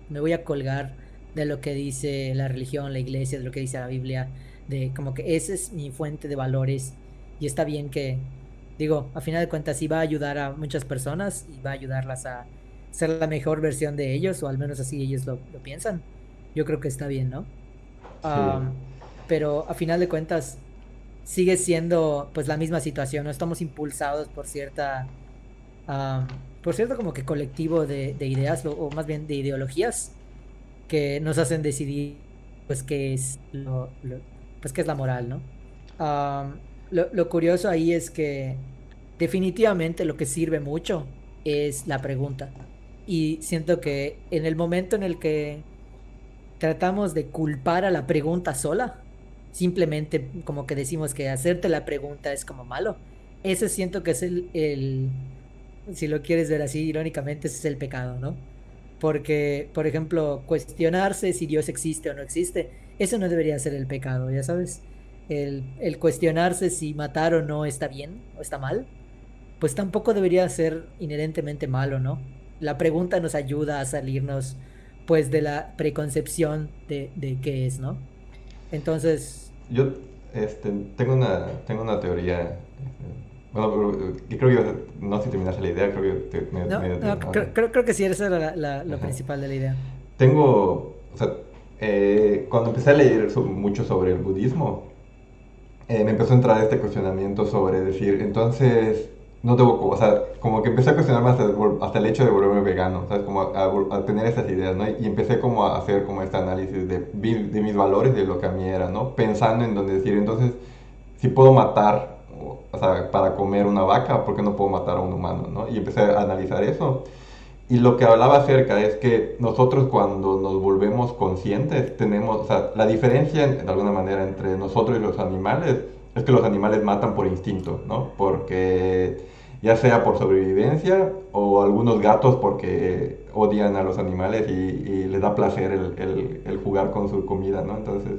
me voy a colgar de lo que dice la religión, la iglesia, de lo que dice la Biblia, de como que esa es mi fuente de valores y está bien que, digo, a final de cuentas sí va a ayudar a muchas personas y va a ayudarlas a ser la mejor versión de ellos, o al menos así ellos lo piensan. Yo creo que está bien, ¿no? Sí, Am, pero a final de cuentas sigue siendo pues la misma situación, ¿no? Estamos impulsados por cierto como que colectivo de ideas, o más bien de ideologías que nos hacen decidir pues qué es pues qué es la moral, ¿no? Lo curioso ahí es que definitivamente lo que sirve mucho es la pregunta. Y siento que en el momento en el que tratamos de culpar a la pregunta sola, simplemente como que decimos que hacerte la pregunta es como malo, ese siento que es si lo quieres ver así irónicamente, ese es el pecado, ¿no? Porque, por ejemplo, cuestionarse si Dios existe o no existe, eso no debería ser el pecado, ya sabes. El cuestionarse si matar o no está bien o está mal, pues tampoco debería ser inherentemente malo, ¿no? La pregunta nos ayuda a salirnos, pues, de la preconcepción de qué es, ¿no? Entonces, Yo tengo una teoría. Bueno, que creo que no sé si terminaste la idea, creo que no, no, ah, creo que sí, eso era lo ajá. principal de la idea. O sea, cuando empecé a leer mucho sobre el budismo, me empezó a entrar este cuestionamiento sobre decir, entonces, no debo, o sea, como que empecé a cuestionarme hasta el hecho de volverme vegano, ¿sabes? Como a tener esas ideas, ¿no? Y empecé como a hacer como este análisis de mis valores, de lo que a mí era, ¿no? Pensando en donde decir, entonces, si puedo matar, o sea, para comer una vaca, ¿por qué no puedo matar a un humano, ¿no? Y empecé a analizar eso. Y lo que hablaba acerca es que nosotros cuando nos volvemos conscientes tenemos, o sea, la diferencia de alguna manera entre nosotros y los animales es que los animales matan por instinto, ¿no? Porque ya sea por sobrevivencia o algunos gatos porque odian a los animales y les da placer el jugar con su comida, ¿no? Entonces,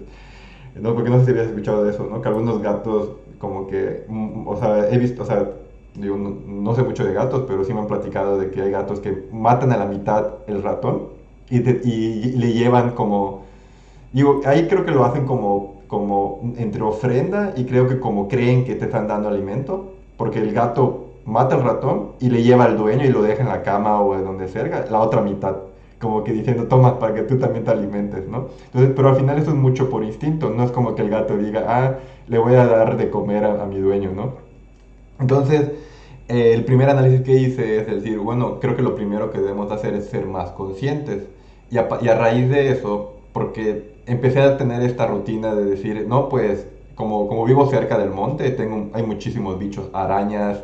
no, porque no sé si habías escuchado de eso, ¿no? Que algunos gatos, como que, o sea, he visto, o sea, digo, no sé mucho de gatos, pero sí me han platicado de que hay gatos que matan a la mitad el ratón y le llevan como, digo, ahí creo que lo hacen como entre ofrenda y creo que como creen que te están dando alimento, porque el gato mata al ratón y le lleva al dueño y lo deja en la cama o en donde sea, la otra mitad, como que diciendo, toma, para que tú también te alimentes, ¿no? Entonces, pero al final eso es mucho por instinto, no es como que el gato diga, ah, le voy a dar de comer a mi dueño, ¿no? Entonces, el primer análisis que hice es decir, bueno, creo que lo primero que debemos hacer es ser más conscientes. Y a raíz de eso, porque empecé a tener esta rutina de decir, no, pues como vivo cerca del monte, hay muchísimos bichos, arañas,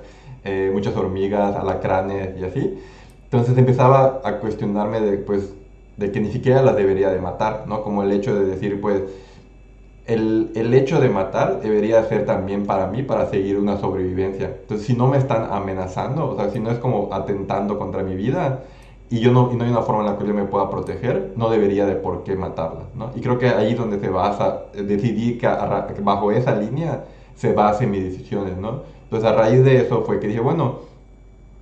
muchas hormigas, alacranes y así. Entonces empezaba a cuestionarme de que ni siquiera las debería de matar, ¿no? Como el hecho de decir, pues, el hecho de matar debería ser también para mí para seguir una sobrevivencia. Entonces, si no me están amenazando, o sea, si no es como atentando contra mi vida y no hay una forma en la que yo me pueda proteger, no debería de por qué matarla, ¿no? Y creo que ahí es donde se basa, decidí que bajo esa línea se basen mis decisiones, ¿no? Entonces, a raíz de eso fue que dije, bueno,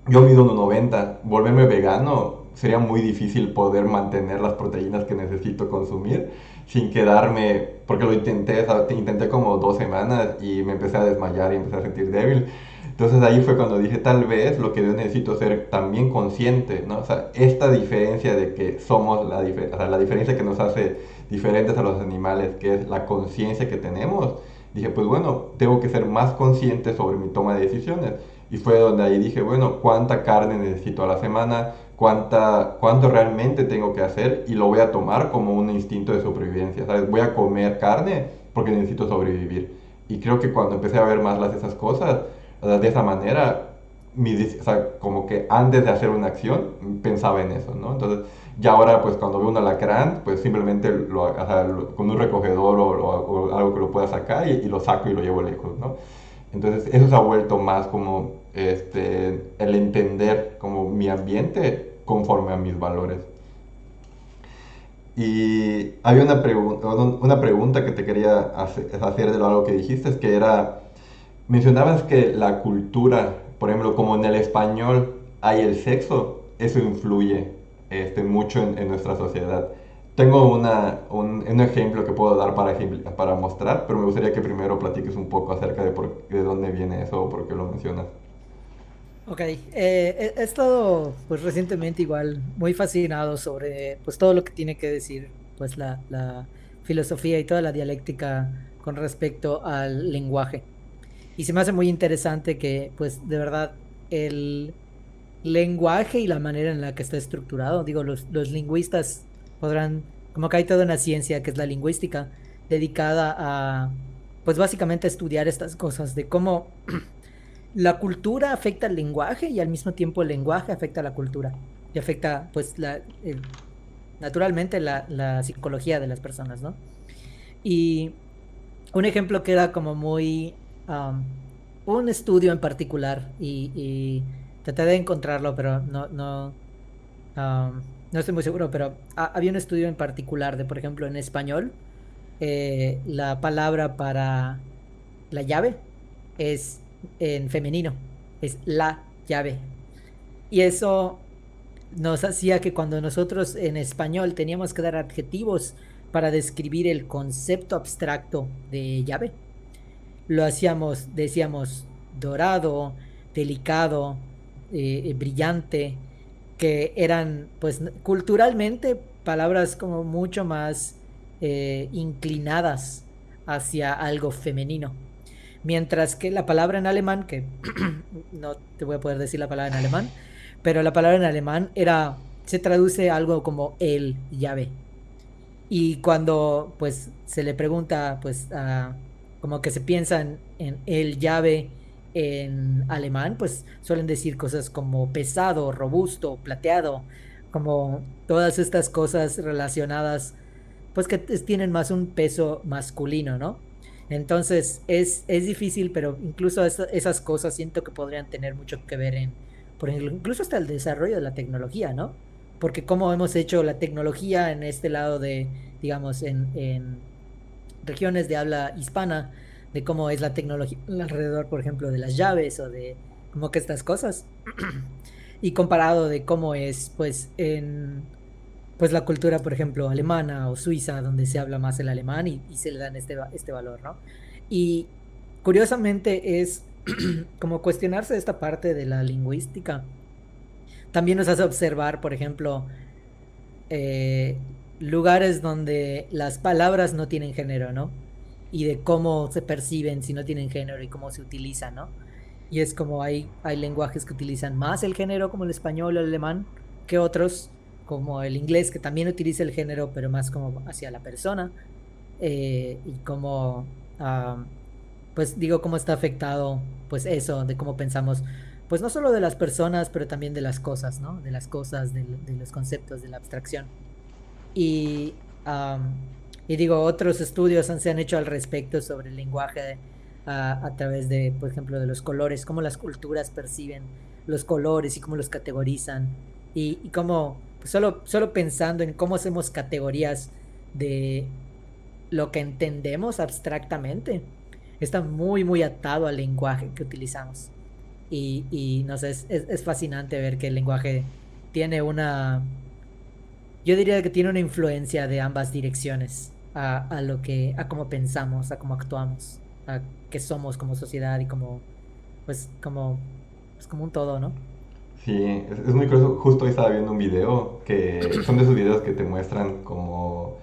yo mido 1,90. Volverme vegano sería muy difícil poder mantener las proteínas que necesito consumir sin quedarme, porque lo intenté, ¿sabes? Intenté como 2 semanas y me empecé a desmayar y empecé a sentir débil. Entonces ahí fue cuando dije, tal vez lo que yo necesito ser también consciente, ¿no? O sea, esta diferencia de que somos, o sea, la diferencia que nos hace diferentes a los animales, que es la conciencia que tenemos, dije, pues bueno, tengo que ser más consciente sobre mi toma de decisiones. Y fue donde ahí dije, bueno, ¿cuánta carne necesito a la semana? ¿Cuánto realmente tengo que hacer? Y lo voy a tomar como un instinto de supervivencia, ¿sabes? Voy a comer carne porque necesito sobrevivir. Y creo que cuando empecé a ver más esas cosas, o sea, de esa manera, o sea, como que antes de hacer una acción, pensaba en eso, ¿no? Entonces, ya ahora, pues cuando veo un alacrán, pues simplemente o sea, con un recogedor o algo que lo pueda sacar y lo saco y lo llevo lejos, ¿no? Entonces eso se ha vuelto más como el entender como mi ambiente conforme a mis valores. Y había una pregunta que te quería hacer de lo algo que dijiste, es que era, mencionabas que la cultura, por ejemplo, como en el español hay el sexo, eso influye mucho en nuestra sociedad. Tengo un ejemplo que puedo dar para mostrar, pero me gustaría que primero platiques un poco acerca de dónde viene eso o por qué lo mencionas. Ok, he estado pues recientemente igual muy fascinado sobre pues todo lo que tiene que decir pues la filosofía y toda la dialéctica con respecto al lenguaje. Y se me hace muy interesante que pues de verdad el lenguaje y la manera en la que está estructurado, digo, los lingüistas podrán, como que hay toda una ciencia que es la lingüística dedicada a pues básicamente estudiar estas cosas de cómo la cultura afecta al lenguaje y al mismo tiempo el lenguaje afecta a la cultura y afecta pues naturalmente la psicología de las personas, ¿no? Y un ejemplo que era como muy... um, un estudio en particular y traté de encontrarlo, pero no estoy muy seguro, pero había un estudio en particular de, por ejemplo, en español, la palabra para la llave es en femenino, es la llave. Y eso nos hacía que cuando nosotros en español teníamos que dar adjetivos para describir el concepto abstracto de llave, lo hacíamos, decíamos dorado, delicado, brillante, que eran pues culturalmente palabras como mucho más inclinadas hacia algo femenino. Mientras que la palabra en alemán, que no te voy a poder decir la palabra en alemán, pero la palabra en alemán se traduce algo como el llave. Y cuando pues se le pregunta, pues como que se piensa en el llave en alemán, pues suelen decir cosas como pesado, robusto, plateado, como todas estas cosas relacionadas, pues que tienen más un peso masculino, ¿no? Entonces es difícil, pero incluso esas cosas siento que podrían tener mucho que ver por ejemplo, incluso hasta el desarrollo de la tecnología, ¿no? Porque cómo hemos hecho la tecnología en este lado de, digamos, en regiones de habla hispana, de cómo es la tecnología alrededor, por ejemplo, de las llaves o de como que estas cosas. Y comparado de cómo es, pues, en pues la cultura, por ejemplo, alemana o suiza, donde se habla más el alemán y se le dan este valor, ¿no? Y curiosamente es como cuestionarse esta parte de la lingüística. También nos hace observar, por ejemplo, eh, lugares donde las palabras no tienen género, ¿no? Y de cómo se perciben si no tienen género y cómo se utilizan, ¿no? Y es como hay lenguajes que utilizan más el género, como el español o el alemán, que otros, como el inglés, que también utiliza el género, pero más como hacia la persona. Y como, pues digo, cómo está afectado, pues eso, de cómo pensamos, pues no solo de las personas, pero también de las cosas, ¿no? De las cosas, de los conceptos, de la abstracción. Y digo, otros estudios se han hecho al respecto sobre el lenguaje a través de, por ejemplo, de los colores, cómo las culturas perciben los colores y cómo los categorizan. Y cómo, pues solo pensando en cómo hacemos categorías de lo que entendemos abstractamente, está muy, muy atado al lenguaje que utilizamos. Y no sé, es fascinante ver que el lenguaje tiene yo diría que tiene una influencia de ambas direcciones a lo a cómo pensamos, a cómo actuamos, a qué somos como sociedad y pues como un todo, ¿no? Sí, es muy curioso. Justo hoy estaba viendo un video que son de esos videos que te muestran como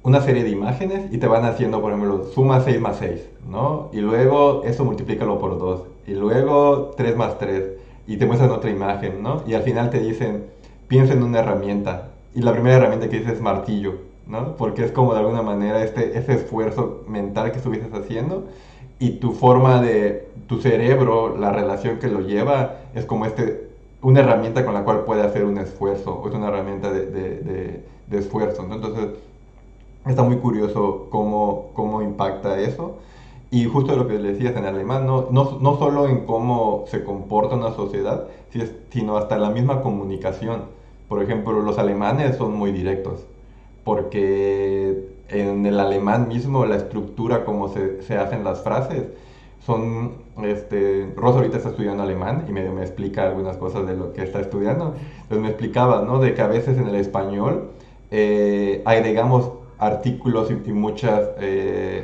una serie de imágenes y te van haciendo, por ejemplo, suma 6 más 6, ¿no? Y luego eso multiplícalo por 2. Y luego 3 más 3. Y te muestran otra imagen, ¿no? Y al final te dicen, piensa en una herramienta. Y la primera herramienta que dices es martillo, ¿no? Porque es como de alguna manera ese esfuerzo mental que estuvieses haciendo y tu forma de, tu cerebro, la relación que lo lleva, es como una herramienta con la cual puede hacer un esfuerzo, o es una herramienta de esfuerzo, ¿no? Entonces, está muy curioso cómo impacta eso. Y justo lo que decías en alemán, no solo en cómo se comporta una sociedad, sino hasta la misma comunicación. Por ejemplo, los alemanes son muy directos, porque en el alemán mismo la estructura como se hacen las frases son, Rosa ahorita está estudiando alemán y me explica algunas cosas de lo que está estudiando. Entonces me explicaba, ¿no? De que a veces en el español agregamos artículos y muchas,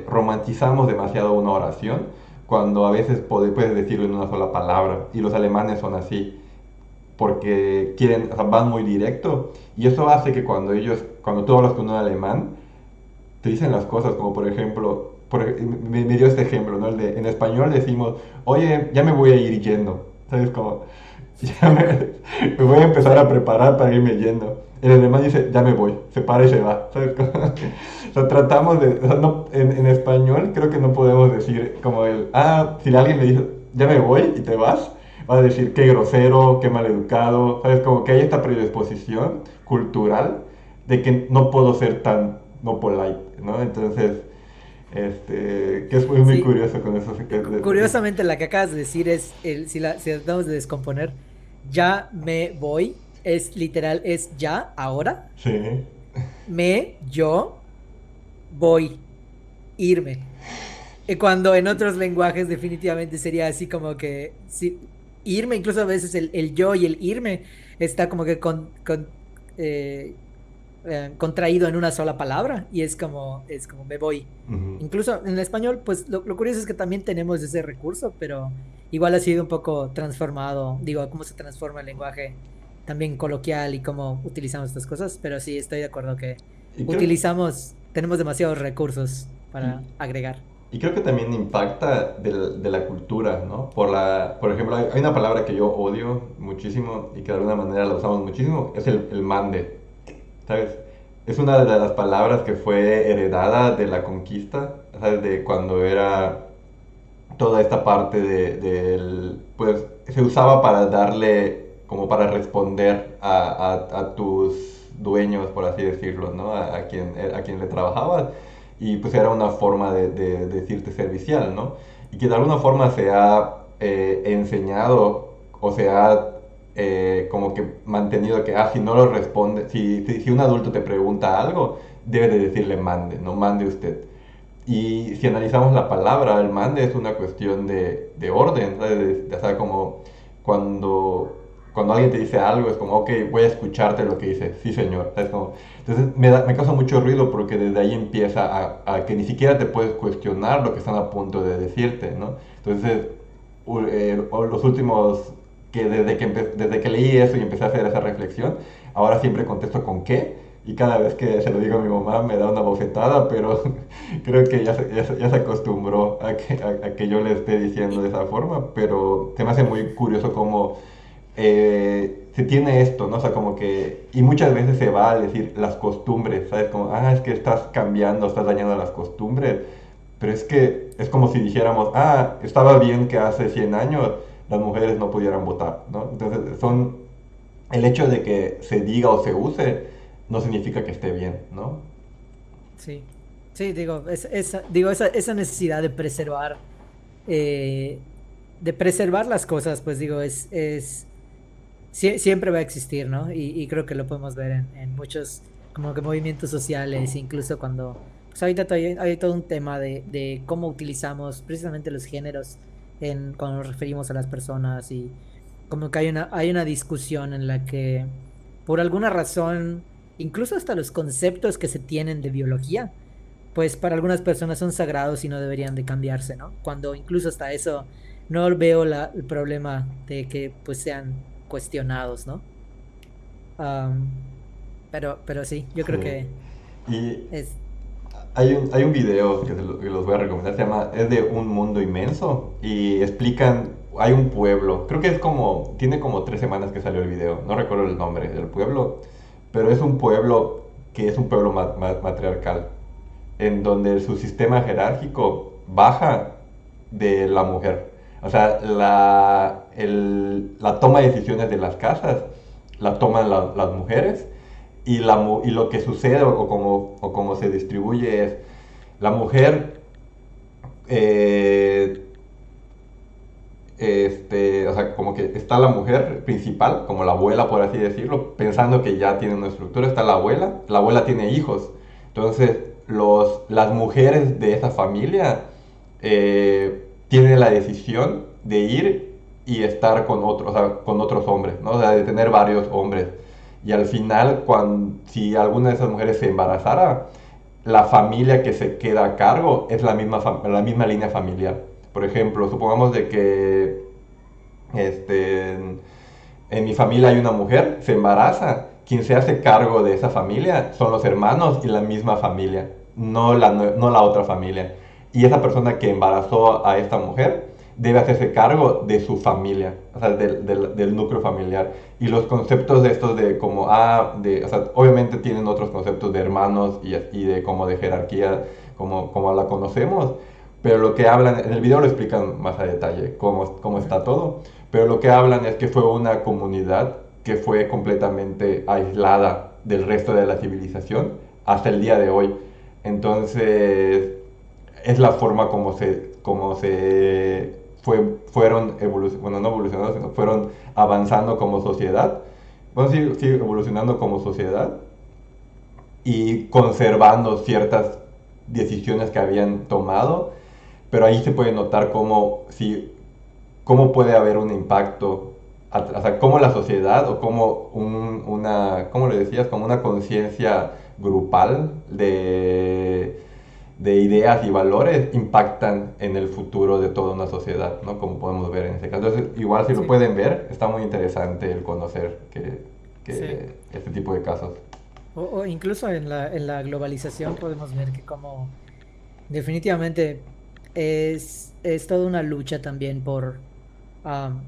romantizamos demasiado una oración, cuando a veces puedes decirlo en una sola palabra, y los alemanes son así, porque quieren, o sea, van muy directo, y eso hace que cuando tú hablas con un alemán, te dicen las cosas, como por ejemplo, me dio este ejemplo, ¿no? En español decimos, oye, ya me voy a ir yendo, ¿sabes? Como, ya me voy a empezar a preparar para irme yendo. El alemán dice, ya me voy, se para y se va, ¿sabes? O sea, tratamos de, o sea, no, en español creo que no podemos decir como si alguien le dice, ya me voy y te vas, vas a decir qué grosero, qué maleducado, ¿sabes? Como que hay esta predisposición cultural de que no puedo ser tan no polite, ¿no? Entonces, que es muy Sí, curioso con eso. curiosamente la que acabas de decir es, si la tratamos de descomponer, ya me voy, es literal, es ya, ahora, Sí. yo, voy, irme. Y cuando en otros lenguajes definitivamente sería así como que irme, incluso a veces el yo y el irme está como que eh, contraído en una sola palabra y es como me voy. Ujú. Incluso en el español, pues lo curioso es que también tenemos ese recurso, pero igual ha sido un poco transformado, digo, cómo se transforma el lenguaje también coloquial y cómo utilizamos estas cosas, pero sí estoy de acuerdo que Y creo, tenemos demasiados recursos y, para agregar. y creo que también impacta de la cultura, ¿no? Por ejemplo, hay una palabra que yo odio muchísimo y que de alguna manera la usamos muchísimo, es el mande, ¿sabes? Es una de las palabras que fue heredada de la conquista, ¿sabes? De cuando era toda esta parte pues se usaba para darle, como para responder a tus dueños, por así decirlo, ¿no? A quien le trabajabas. Y pues era una forma de decirte servicial, ¿no? Y que de alguna forma se ha enseñado o se ha como que mantenido que, si no lo responde, si un adulto te pregunta algo, debe de decirle mande, no mande usted. Y si analizamos la palabra, el mande es una cuestión de orden, ¿sabes? O sea, como cuando alguien te dice algo, es como, ok, voy a escucharte lo que dice, sí señor. ¿Sabes? Como, entonces me causa mucho ruido porque desde ahí empieza a que ni siquiera te puedes cuestionar lo que están a punto de decirte, ¿no? Entonces, los últimos, desde que leí eso y empecé a hacer esa reflexión, ahora siempre contesto con qué. Y cada vez que se lo digo a mi mamá me da una bofetada, pero creo que ya se acostumbró a que yo le esté diciendo de esa forma, pero se me hace muy curioso cómo se tiene esto, ¿no? O sea, como que, y muchas veces se va a decir las costumbres, ¿sabes? Como, es que estás cambiando, estás dañando las costumbres, pero es que es como si dijéramos, estaba bien que hace 100 años las mujeres no pudieran votar, ¿no? Entonces, el hecho de que se diga o se use no significa que esté bien, ¿no? Sí, sí, digo, esa necesidad eh, de preservar las cosas, pues digo, siempre va a existir, ¿no? Y creo que lo podemos ver en muchos como que movimientos sociales, incluso cuando, pues ahorita hay todo un tema de cómo utilizamos precisamente los géneros cuando nos referimos a las personas y como que hay una discusión en la que por alguna razón, incluso hasta los conceptos que se tienen de biología, pues para algunas personas son sagrados y no deberían de cambiarse, ¿no? Cuando incluso hasta eso no veo el problema de que pues sean cuestionados, ¿no? Am, pero sí, yo creo Sí. que Y es, hay un video que los voy a recomendar, es de Un Mundo Inmenso y explican, hay un pueblo, creo que tiene como 3 semanas que salió el video, no recuerdo el nombre del pueblo, pero es un pueblo que es un pueblo matriarcal, en donde su sistema jerárquico baja de la mujer. O sea, la toma de decisiones de las casas la toman las mujeres y lo que sucede o como se distribuye es la mujer, eh, o sea, como que está la mujer principal, como la abuela, por así decirlo, pensando que ya tiene una estructura, está la abuela tiene hijos, entonces las mujeres de esa familia tienen la decisión de ir y estar con otros, o sea, con otros hombres, ¿no? O sea, de tener varios hombres. Y al final, si alguna de esas mujeres se embarazara, la familia que se queda a cargo es la misma línea familiar. Por ejemplo, supongamos de que en mi familia hay una mujer, se embaraza, quien se hace cargo de esa familia son los hermanos y la misma familia, no la otra familia. Y esa persona que embarazó a esta mujer debe hacerse cargo de su familia, o sea, del núcleo familiar. Y los conceptos de estos de como, o sea, obviamente tienen otros conceptos de hermanos y de como de jerarquía, como la conocemos, pero lo que hablan, en el video lo explican más a detalle cómo Ujú. está todo, pero lo que hablan es que fue una comunidad que fue completamente aislada del resto de la civilización hasta el día de hoy. Entonces, es la forma como se fueron bueno, no evolucionando, sino fueron avanzando como sociedad. Bueno, sí, sí, evolucionando como sociedad y conservando ciertas decisiones que habían tomado, pero ahí se puede notar cómo, si, cómo puede haber un impacto, o sea, cómo la sociedad o cómo ¿cómo le decías? Como una conciencia grupal de ideas y valores impactan en el futuro de toda una sociedad, ¿no? Como podemos ver en este caso. Entonces, igual si lo Sí, pueden ver, está muy interesante el conocer sí. que este tipo de casos. O incluso en la globalización podemos ver que como definitivamente es toda una lucha también por, am,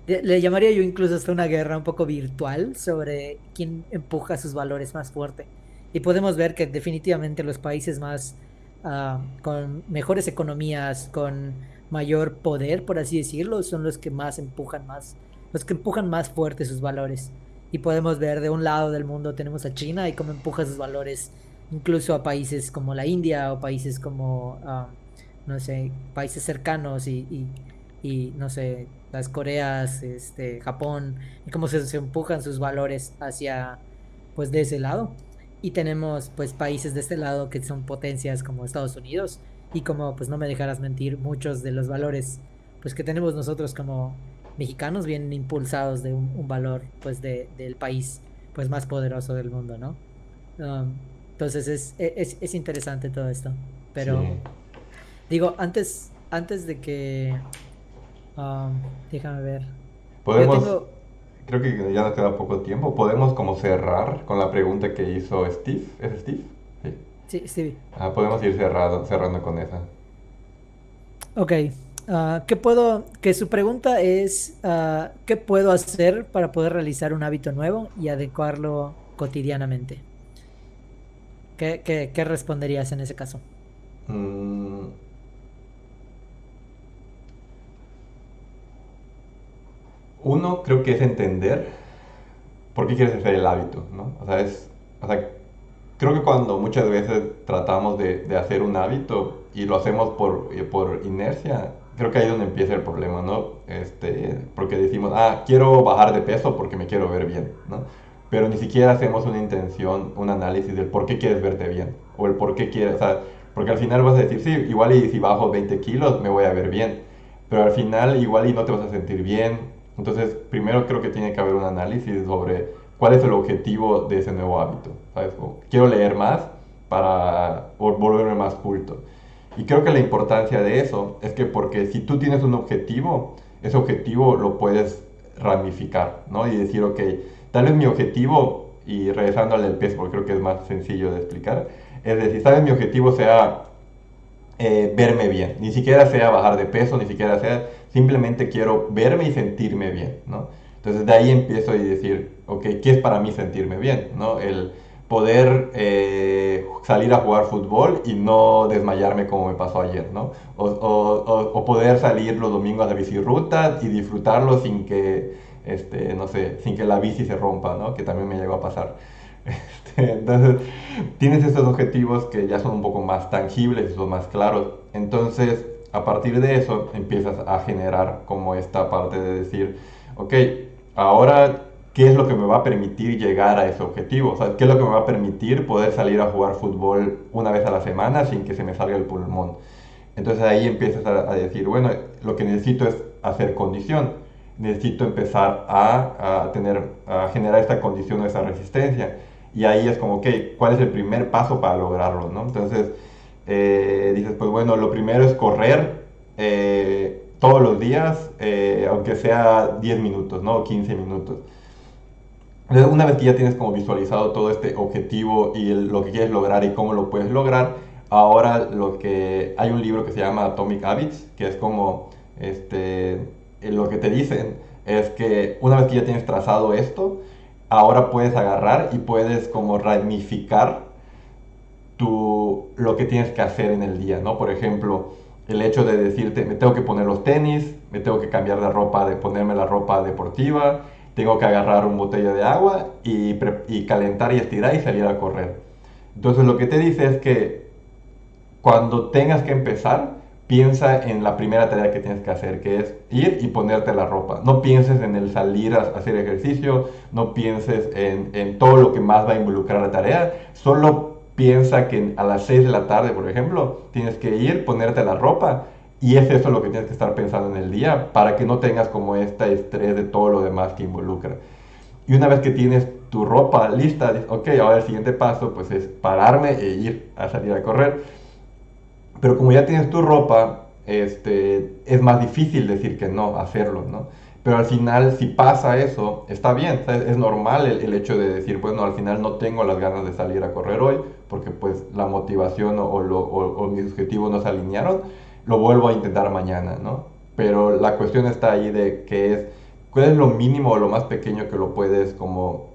le llamaría yo incluso hasta una guerra un poco virtual sobre quién empuja sus valores más fuerte. Y podemos ver que definitivamente los países más, con mejores economías, con mayor poder, por así decirlo, son los que más empujan más, los que empujan más fuerte sus valores. Y podemos ver de un lado del mundo tenemos a China y cómo empuja sus valores incluso a países como la India o países como, no sé, países cercanos y no sé, las Coreas, Japón, y cómo se empujan sus valores hacia, pues, de ese lado. Y tenemos, pues, países de este lado que son potencias como Estados Unidos y como, pues, no me dejarás mentir, muchos de los valores, pues, que tenemos nosotros como mexicanos vienen impulsados de un valor, pues, del país, pues, más poderoso del mundo, ¿no? Entonces es interesante todo esto. Pero Sí. digo, antes de que, déjame ver. Yo Podemos, tengo, creo que ya nos queda poco tiempo, podemos como cerrar con la pregunta que hizo Steve. ¿Es Steve? Sí. sí, Stevie. Podemos ir cerrando con esa. Ok. Que su pregunta es, ¿qué puedo hacer para poder realizar un hábito nuevo y adecuarlo cotidianamente? ¿Qué responderías en ese caso? Mm, uno creo que es entender por qué quieres hacer el hábito, ¿no? O sea, creo que cuando muchas veces tratamos de hacer un hábito y lo hacemos por inercia, creo que ahí es donde empieza el problema, ¿no? Porque decimos, quiero bajar de peso porque me quiero ver bien, ¿no? Pero ni siquiera hacemos una intención, un análisis del por qué quieres verte bien, o el por qué quieres, o sea, porque al final vas a decir, sí, igual y si bajo 20 kilos me voy a ver bien, pero al final igual y no te vas a sentir bien. Entonces, primero creo que tiene que haber un análisis sobre cuál es el objetivo de ese nuevo hábito, ¿sabes? Como, quiero leer más para volverme más culto. Y creo que la importancia de eso es que porque si tú tienes un objetivo, ese objetivo lo puedes ramificar, ¿no? Y decir, ok, tal vez mi objetivo, y regresando al del peso, porque creo que es más sencillo de explicar, es decir, tal vez mi objetivo sea verme bien. Ni siquiera sea bajar de peso, ni siquiera sea, simplemente quiero verme y sentirme bien, ¿no? Entonces de ahí empiezo a decir, ok, ¿qué es para mí sentirme bien? ¿No? El poder salir a jugar fútbol y no desmayarme como me pasó ayer, ¿no? O poder salir los domingos a la bicirruta y disfrutarlo sin que, no sé, sin que la bici se rompa, ¿no? Que también me llegó a pasar. Entonces, tienes estos objetivos que ya son un poco más tangibles y son más claros. Entonces, a partir de eso, empiezas a generar como esta parte de decir, ok, ahora, ¿qué es lo que me va a permitir llegar a ese objetivo? O sea, ¿qué es lo que me va a permitir poder salir a jugar fútbol una vez a la semana sin que se me salga el pulmón? Entonces ahí empiezas a decir, bueno, lo que necesito es hacer condición. Necesito empezar a generar esta condición o esta resistencia. Y ahí es como, ok, ¿cuál es el primer paso para lograrlo? ¿No? Entonces dices, pues bueno, lo primero es correr todos los días, aunque sea 10 minutos, ¿no? O 15 minutos. Entonces, una vez que ya tienes como visualizado todo este objetivo y lo que quieres lograr y cómo lo puedes lograr, ahora hay un libro que se llama Atomic Habits, que es como lo que te dicen es que una vez que ya tienes trazado esto, ahora puedes agarrar y puedes como ramificar lo que tienes que hacer en el día, ¿no? Por ejemplo, El hecho de decirte, me tengo que poner los tenis, me tengo que cambiar de ropa, de ponerme la ropa deportiva, tengo que agarrar una botella de agua y calentar y estirar y salir a correr. Entonces lo que te dice es que cuando tengas que empezar, piensa en la primera tarea que tienes que hacer, que es ir y ponerte la ropa. No pienses en el salir a hacer ejercicio, no pienses en todo lo que más va a involucrar la tarea, solo piensa que a las 6 de la tarde, por ejemplo, tienes que ir, ponerte la ropa y es eso lo que tienes que estar pensando en el día para que no tengas como este estrés de todo lo demás que involucra. Y una vez que tienes tu ropa lista, dices, ok, ahora el siguiente paso pues es pararme e ir a salir a correr. Pero como ya tienes tu ropa, es más difícil decir que no, hacerlo, ¿no? Pero al final, si pasa eso, está bien, ¿sabes? Es normal el hecho de decir, bueno, al final no tengo las ganas de salir a correr hoy, porque pues la motivación o mis objetivos no se alinearon, lo vuelvo a intentar mañana, ¿no? Pero la cuestión está ahí de que es, ¿cuál es lo mínimo o lo más pequeño que lo puedes como,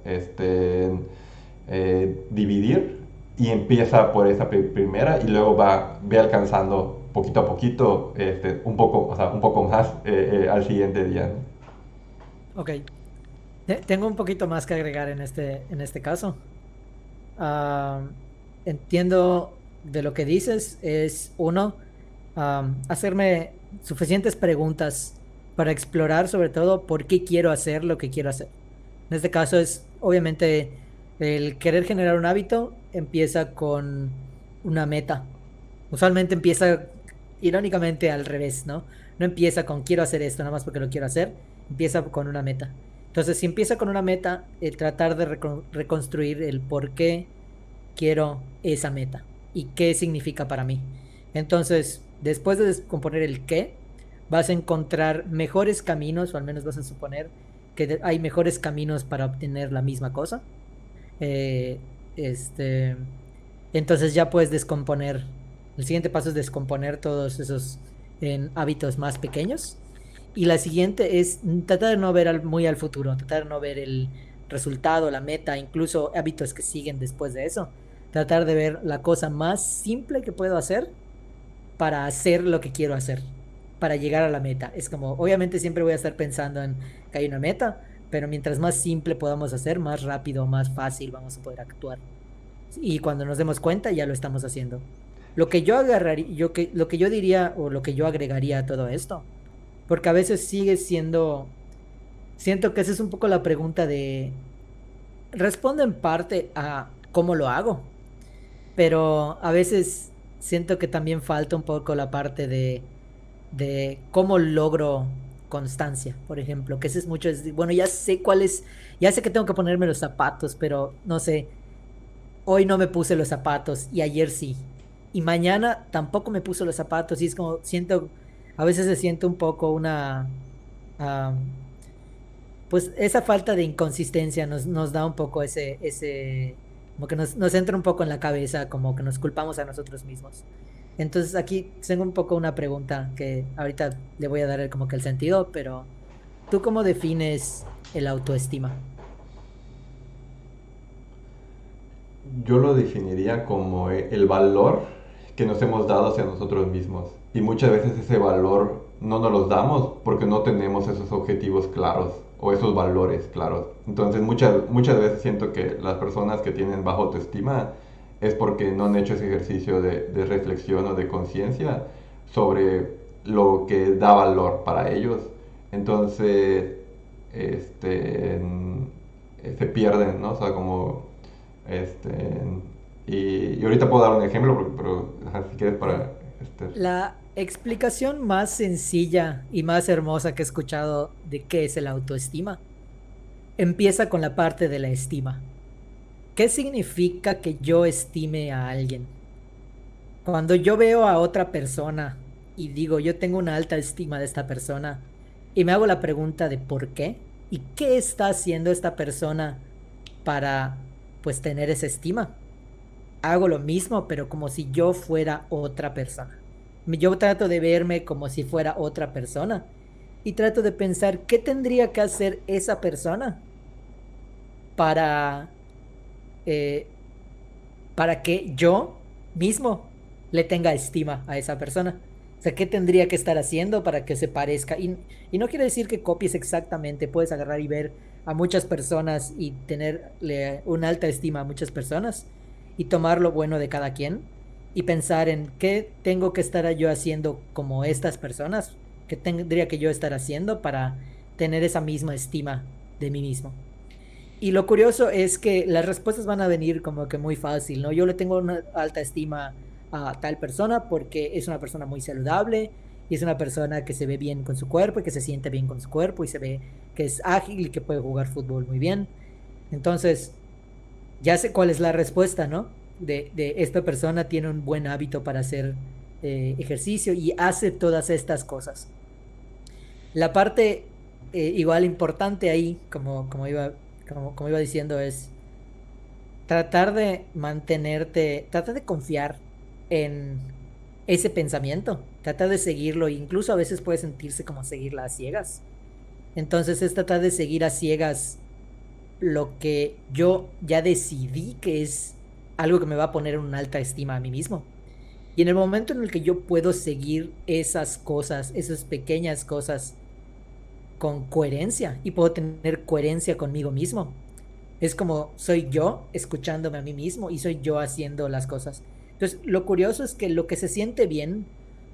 dividir y empieza por esa primera y luego ve alcanzando poquito a poquito un poco, o sea, un poco más al siguiente día, ¿no? Ok. Tengo un poquito más que agregar en este caso. Ah, entiendo de lo que dices. Es uno, hacerme suficientes preguntas para explorar sobre todo por qué quiero hacer lo que quiero hacer. En este caso es obviamente el querer generar un hábito empieza con una meta. Usualmente empieza irónicamente al revés, ¿no? No empieza con quiero hacer esto nada más porque lo quiero hacer, empieza con una meta. Entonces, si empieza con una meta, tratar de reconstruir el por qué quiero esa meta y qué significa para mí. Entonces, después de descomponer el qué, vas a encontrar mejores caminos, o al menos vas a suponer que hay mejores caminos para obtener la misma cosa. Eh, este, entonces ya puedes descomponer. El siguiente paso es descomponer todos esos en hábitos más pequeños. Y la siguiente es tratar de no ver muy al futuro, tratar de no ver el resultado, la meta, incluso hábitos que siguen después de eso. Tratar de ver la cosa más simple que puedo hacer para hacer lo que quiero hacer, para llegar a la meta. Es como, obviamente siempre voy a estar pensando en que hay una meta, pero mientras más simple podamos hacer, más rápido, más fácil vamos a poder actuar. Y cuando nos demos cuenta, ya lo estamos haciendo. Lo que yo agarraría, lo que yo diría o lo que yo agregaría a todo esto, porque a veces sigue siendo, siento que esa es un poco la pregunta de, responde en parte a cómo lo hago, pero a veces siento que también falta un poco la parte de cómo logro constancia, por ejemplo, que ese es mucho, bueno, ya sé cuál es, ya sé que tengo que ponerme los zapatos, pero no sé, hoy no me puse los zapatos y ayer sí. Y mañana tampoco me puse los zapatos y es como siento, a veces se siente un poco una, am, pues esa falta de inconsistencia nos da un poco como que nos entra un poco en la cabeza, como que nos culpamos a nosotros mismos. Entonces aquí tengo un poco una pregunta que ahorita le voy a dar como que el sentido, pero ¿tú cómo defines el autoestima? Yo lo definiría como el valor que nos hemos dado hacia nosotros mismos. Y muchas veces ese valor no nos los damos porque no tenemos esos objetivos claros o esos valores claros. Entonces muchas veces siento que las personas que tienen baja autoestima es porque no han hecho ese ejercicio de reflexión o de conciencia sobre lo que da valor para ellos. Entonces, se pierden, ¿no? O sea, como este, y ahorita puedo dar un ejemplo, pero ajá, si quieres Sí. para... La explicación más sencilla y más hermosa que he escuchado de qué es el autoestima empieza con la parte de la estima. ¿Qué significa que yo estime a alguien? Cuando yo veo a otra persona y digo, yo tengo una alta estima de esta persona y me hago la pregunta de por qué y qué está haciendo esta persona para pues tener esa estima. Hago lo mismo, pero como si yo fuera otra persona. Yo trato de verme como si fuera otra persona y trato de pensar qué tendría que hacer esa persona para, eh, para que yo mismo le tenga estima a esa persona. O sea, ¿qué tendría que estar haciendo para que se parezca? Y no quiere decir que copies exactamente, puedes agarrar y ver a muchas personas y tenerle una alta estima a muchas personas y tomar lo bueno de cada quien y pensar en qué tengo que estar yo haciendo como estas personas, qué tendría que yo estar haciendo para tener esa misma estima de mí mismo. Y lo curioso es que las respuestas van a venir como que muy fácil, ¿no? Yo le tengo una alta estima a tal persona porque es una persona muy saludable y es una persona que se ve bien con su cuerpo y que se siente bien con su cuerpo y se ve que es ágil y que puede jugar fútbol muy bien. Entonces, ya sé cuál es la respuesta, ¿no? De esta persona tiene un buen hábito para hacer ejercicio y hace todas estas cosas. La parte igual importante ahí, como iba diciendo, es tratar de mantenerte, tratar de confiar en ese pensamiento, tratar de seguirlo, e incluso a veces puede sentirse como seguirla a ciegas. Entonces es tratar de seguir a ciegas lo que yo ya decidí que es algo que me va a poner en una alta estima a mí mismo. Y en el momento en el que yo puedo seguir esas cosas, esas pequeñas cosas con coherencia y puedo tener coherencia conmigo mismo, es como soy yo escuchándome a mí mismo y soy yo haciendo las cosas. Entonces, lo curioso es que lo que se siente bien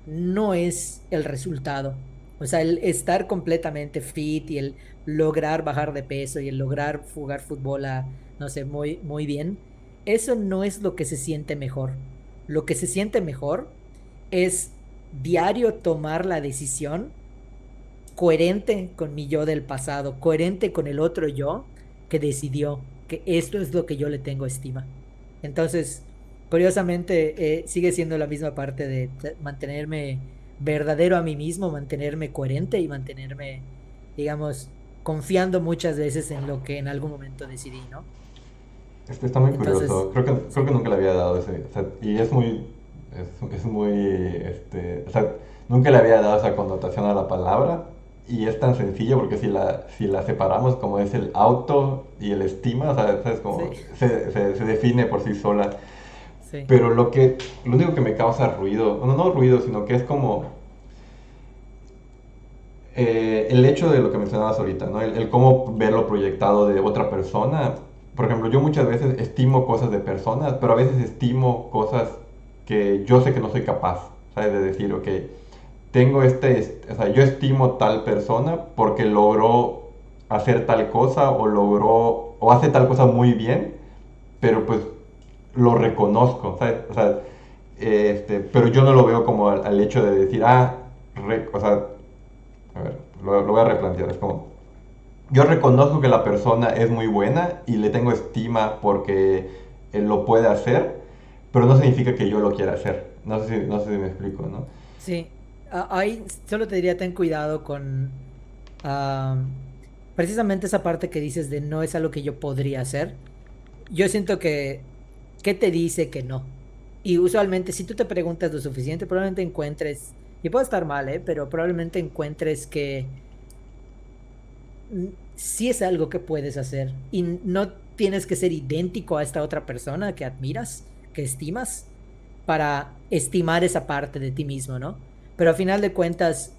no es el resultado. O sea, el estar completamente fit y el lograr bajar de peso y el lograr jugar fútbol a, no sé, muy, muy bien, eso no es lo que se siente mejor. Lo que se siente mejor es diario tomar la decisión coherente con mi yo del pasado, coherente con el otro yo que decidió que esto es lo que yo le tengo estima. Entonces, curiosamente, sigue siendo la misma parte de mantenerme verdadero a mí mismo, mantenerme coherente y mantenerme, digamos, confiando muchas veces en lo que en algún momento decidí, ¿no? Está muy Entonces, curioso. Creo que sí, nunca le había dado ese. O sea, y es muy, o sea, nunca le había dado esa connotación a la palabra. Y es tan sencillo porque si la separamos como es el auto y el estima, o sea, es como, sí, se define por sí sola. sí, Pero lo único que me causa ruido, bueno, no ruido, sino que es como el hecho de lo que mencionabas ahorita, ¿no? El cómo verlo proyectado de otra persona. Por ejemplo, yo muchas veces estimo cosas de personas, pero a veces estimo cosas que yo sé que no soy capaz, ¿sabes? De decir, ok, o sea, yo estimo tal persona porque logró hacer tal cosa o hace tal cosa muy bien, pero pues lo reconozco, ¿sabes? O sea, pero yo no lo veo como al hecho de decir, o sea, a ver, lo voy a replantear. Es como, yo reconozco que la persona es muy buena y le tengo estima porque él lo puede hacer, pero no significa que yo lo quiera hacer. No sé si me explico, ¿no? sí. Ahí solo te diría, ten cuidado con ah, precisamente esa parte que dices de no es algo que yo podría hacer. Yo siento que, ¿qué te dice que no? Y usualmente si tú te preguntas lo suficiente, probablemente encuentres, y puede estar mal, ¿eh? Pero probablemente encuentres que sí es algo que puedes hacer y no tienes que ser idéntico a esta otra persona que admiras, que estimas, para estimar esa parte de ti mismo, ¿no? Pero a final de cuentas,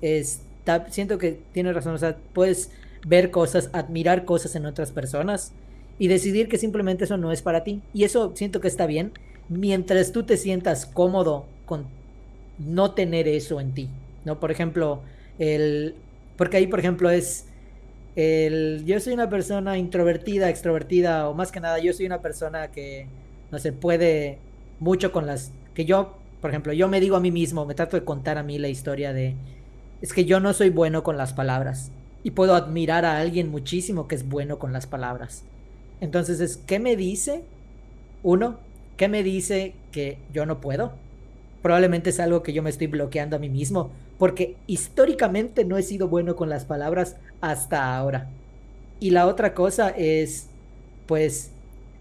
siento que tienes razón, o sea, puedes ver cosas, admirar cosas en otras personas y decidir que simplemente eso no es para ti. Y eso siento que está bien mientras tú te sientas cómodo con no tener eso en ti, ¿no? Por ejemplo, porque ahí, por ejemplo, yo soy una persona introvertida, extrovertida, o más que nada, yo soy una persona que, no se puede mucho que yo, por ejemplo, yo me digo a mí mismo, me trato de contar a mí la historia es que yo no soy bueno con las palabras y puedo admirar a alguien muchísimo que es bueno con las palabras. Entonces, ¿qué me dice? Uno, ¿qué me dice que yo no puedo? Probablemente es algo que yo me estoy bloqueando a mí mismo, porque históricamente no he sido bueno con las palabras hasta ahora. Y la otra cosa es, pues,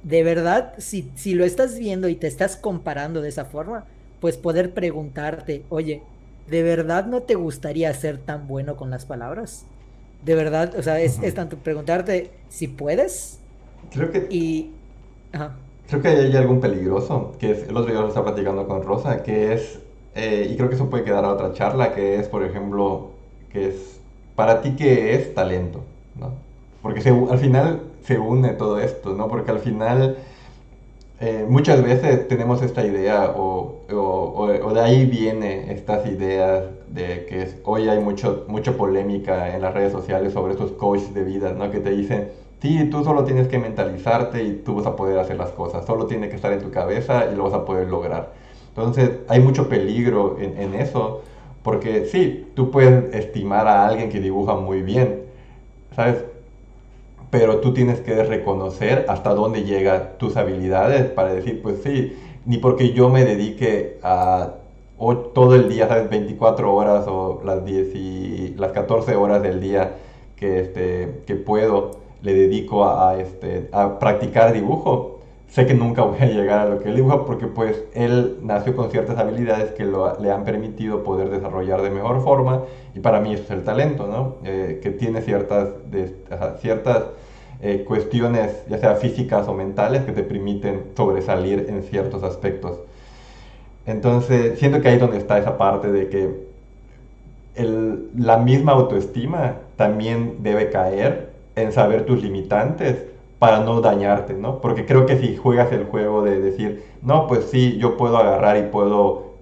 de verdad, si lo estás viendo y te estás comparando de esa forma, pues poder preguntarte, oye, ¿de verdad no te gustaría ser tan bueno con las palabras? De verdad, o sea, es tanto preguntarte si puedes Creo que, y... Ajá, creo que hay algún peligroso, que es, el otro día lo estaba platicando con Rosa, que es, y creo que eso puede quedar a otra charla, que es, por ejemplo, que es, para ti, ¿qué es talento? ¿No? Porque al final se une todo esto, ¿no? Porque al final muchas veces tenemos esta idea o de ahí viene estas ideas de que hoy hay mucha polémica en las redes sociales sobre estos coaches de vida, ¿no? Que te dicen, sí, tú solo tienes que mentalizarte y tú vas a poder hacer las cosas, solo tiene que estar en tu cabeza y lo vas a poder lograr. Entonces hay mucho peligro en eso, porque sí, tú puedes estimar a alguien que dibuja muy bien, ¿sabes? Pero tú tienes que reconocer hasta dónde llegan tus habilidades para decir, pues sí, ni porque yo me dedique a todo el día, ¿sabes? 24 horas o las 14 horas del día que puedo, le dedico a practicar dibujo. Sé que nunca voy a llegar a lo que él dibuja porque pues él nació con ciertas habilidades que le han permitido poder desarrollar de mejor forma y para mí eso es el talento, ¿no? Que tiene ciertas cuestiones, ya sea físicas o mentales, que te permiten sobresalir en ciertos aspectos. Entonces, siento que ahí es donde está esa parte de que la misma autoestima también debe caer en saber tus limitantes para no dañarte, ¿no? Porque creo que si juegas el juego de decir, no, pues sí, yo puedo agarrar y puedo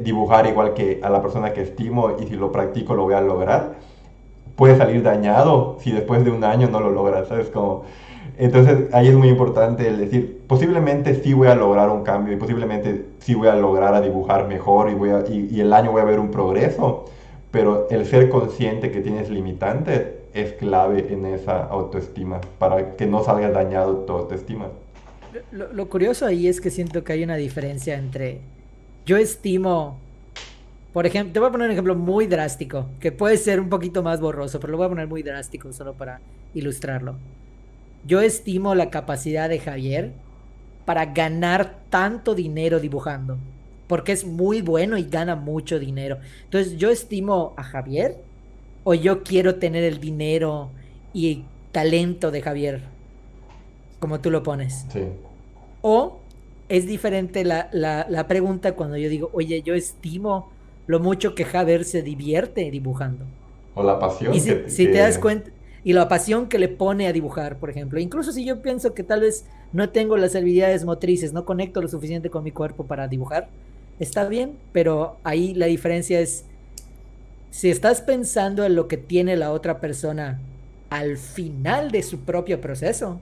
dibujar igual que a la persona que estimo y si lo practico lo voy a lograr, puede salir dañado si después de un año no lo logras, ¿sabes? Como, entonces ahí es muy importante el decir, posiblemente sí voy a lograr un cambio y posiblemente sí voy a lograr a dibujar mejor y el año voy a ver un progreso, pero el ser consciente que tienes limitantes es clave en esa autoestima para que no salga dañado tu autoestima. Lo curioso ahí es que siento que hay una diferencia entre yo estimo, por ejemplo, te voy a poner un ejemplo muy drástico, que puede ser un poquito más borroso, pero lo voy a poner muy drástico solo para ilustrarlo. Yo estimo la capacidad de Javier para ganar tanto dinero dibujando, porque es muy bueno y gana mucho dinero. Entonces, yo estimo a Javier o yo quiero tener el dinero y talento de Javier, como tú lo pones. Sí. O es diferente la pregunta cuando yo digo, oye, yo estimo lo mucho que Javier se divierte dibujando. O la Y pasión si te das cuenta, y la pasión que le pone a dibujar, por ejemplo, incluso si yo pienso que tal vez no tengo las habilidades motrices, no conecto lo suficiente con mi cuerpo para dibujar, está bien, pero ahí la diferencia es, si estás pensando en lo que tiene la otra persona al final de su propio proceso,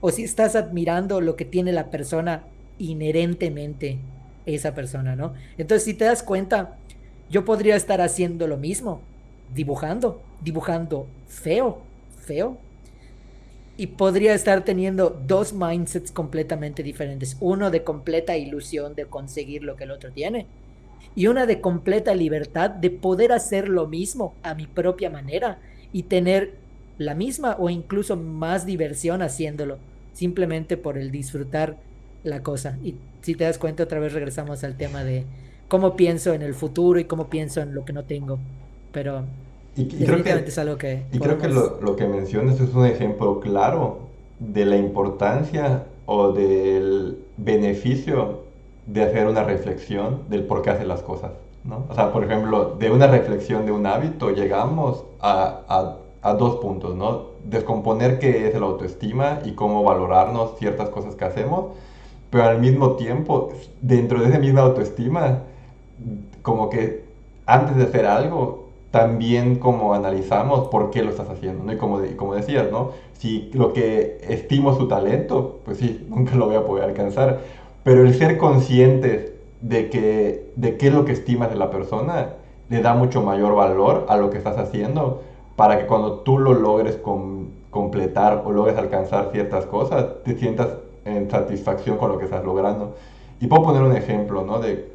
o si estás admirando lo que tiene la persona inherentemente, esa persona, ¿no? Entonces, si te das cuenta, yo podría estar haciendo lo mismo, dibujando feo, feo, y podría estar teniendo dos mindsets completamente diferentes, uno de completa ilusión de conseguir lo que el otro tiene, y una de completa libertad de poder hacer lo mismo a mi propia manera y tener la misma o incluso más diversión haciéndolo, simplemente por el disfrutar la cosa. Y si te das cuenta, otra vez regresamos al tema de cómo pienso en el futuro y cómo pienso en lo que no tengo. Pero Y creo definitivamente que, es algo que y creo que podemos... lo que mencionas es un ejemplo claro de la importancia o del beneficio de hacer una reflexión del por qué hace las cosas, ¿no? O sea, por ejemplo, de una reflexión de un hábito llegamos a dos puntos, ¿no? Descomponer qué es la autoestima y cómo valorarnos ciertas cosas que hacemos, pero al mismo tiempo, dentro de esa misma autoestima, como que antes de hacer algo, también como analizamos por qué lo estás haciendo, ¿no? Y como decías, ¿no? Si lo que estimo su talento, pues sí, nunca lo voy a poder alcanzar, pero el ser conscientes de qué es lo que estimas de la persona, le da mucho mayor valor a lo que estás haciendo para que cuando tú lo logres completar o logres alcanzar ciertas cosas, te sientas en satisfacción con lo que estás logrando. Y puedo poner un ejemplo, ¿no? De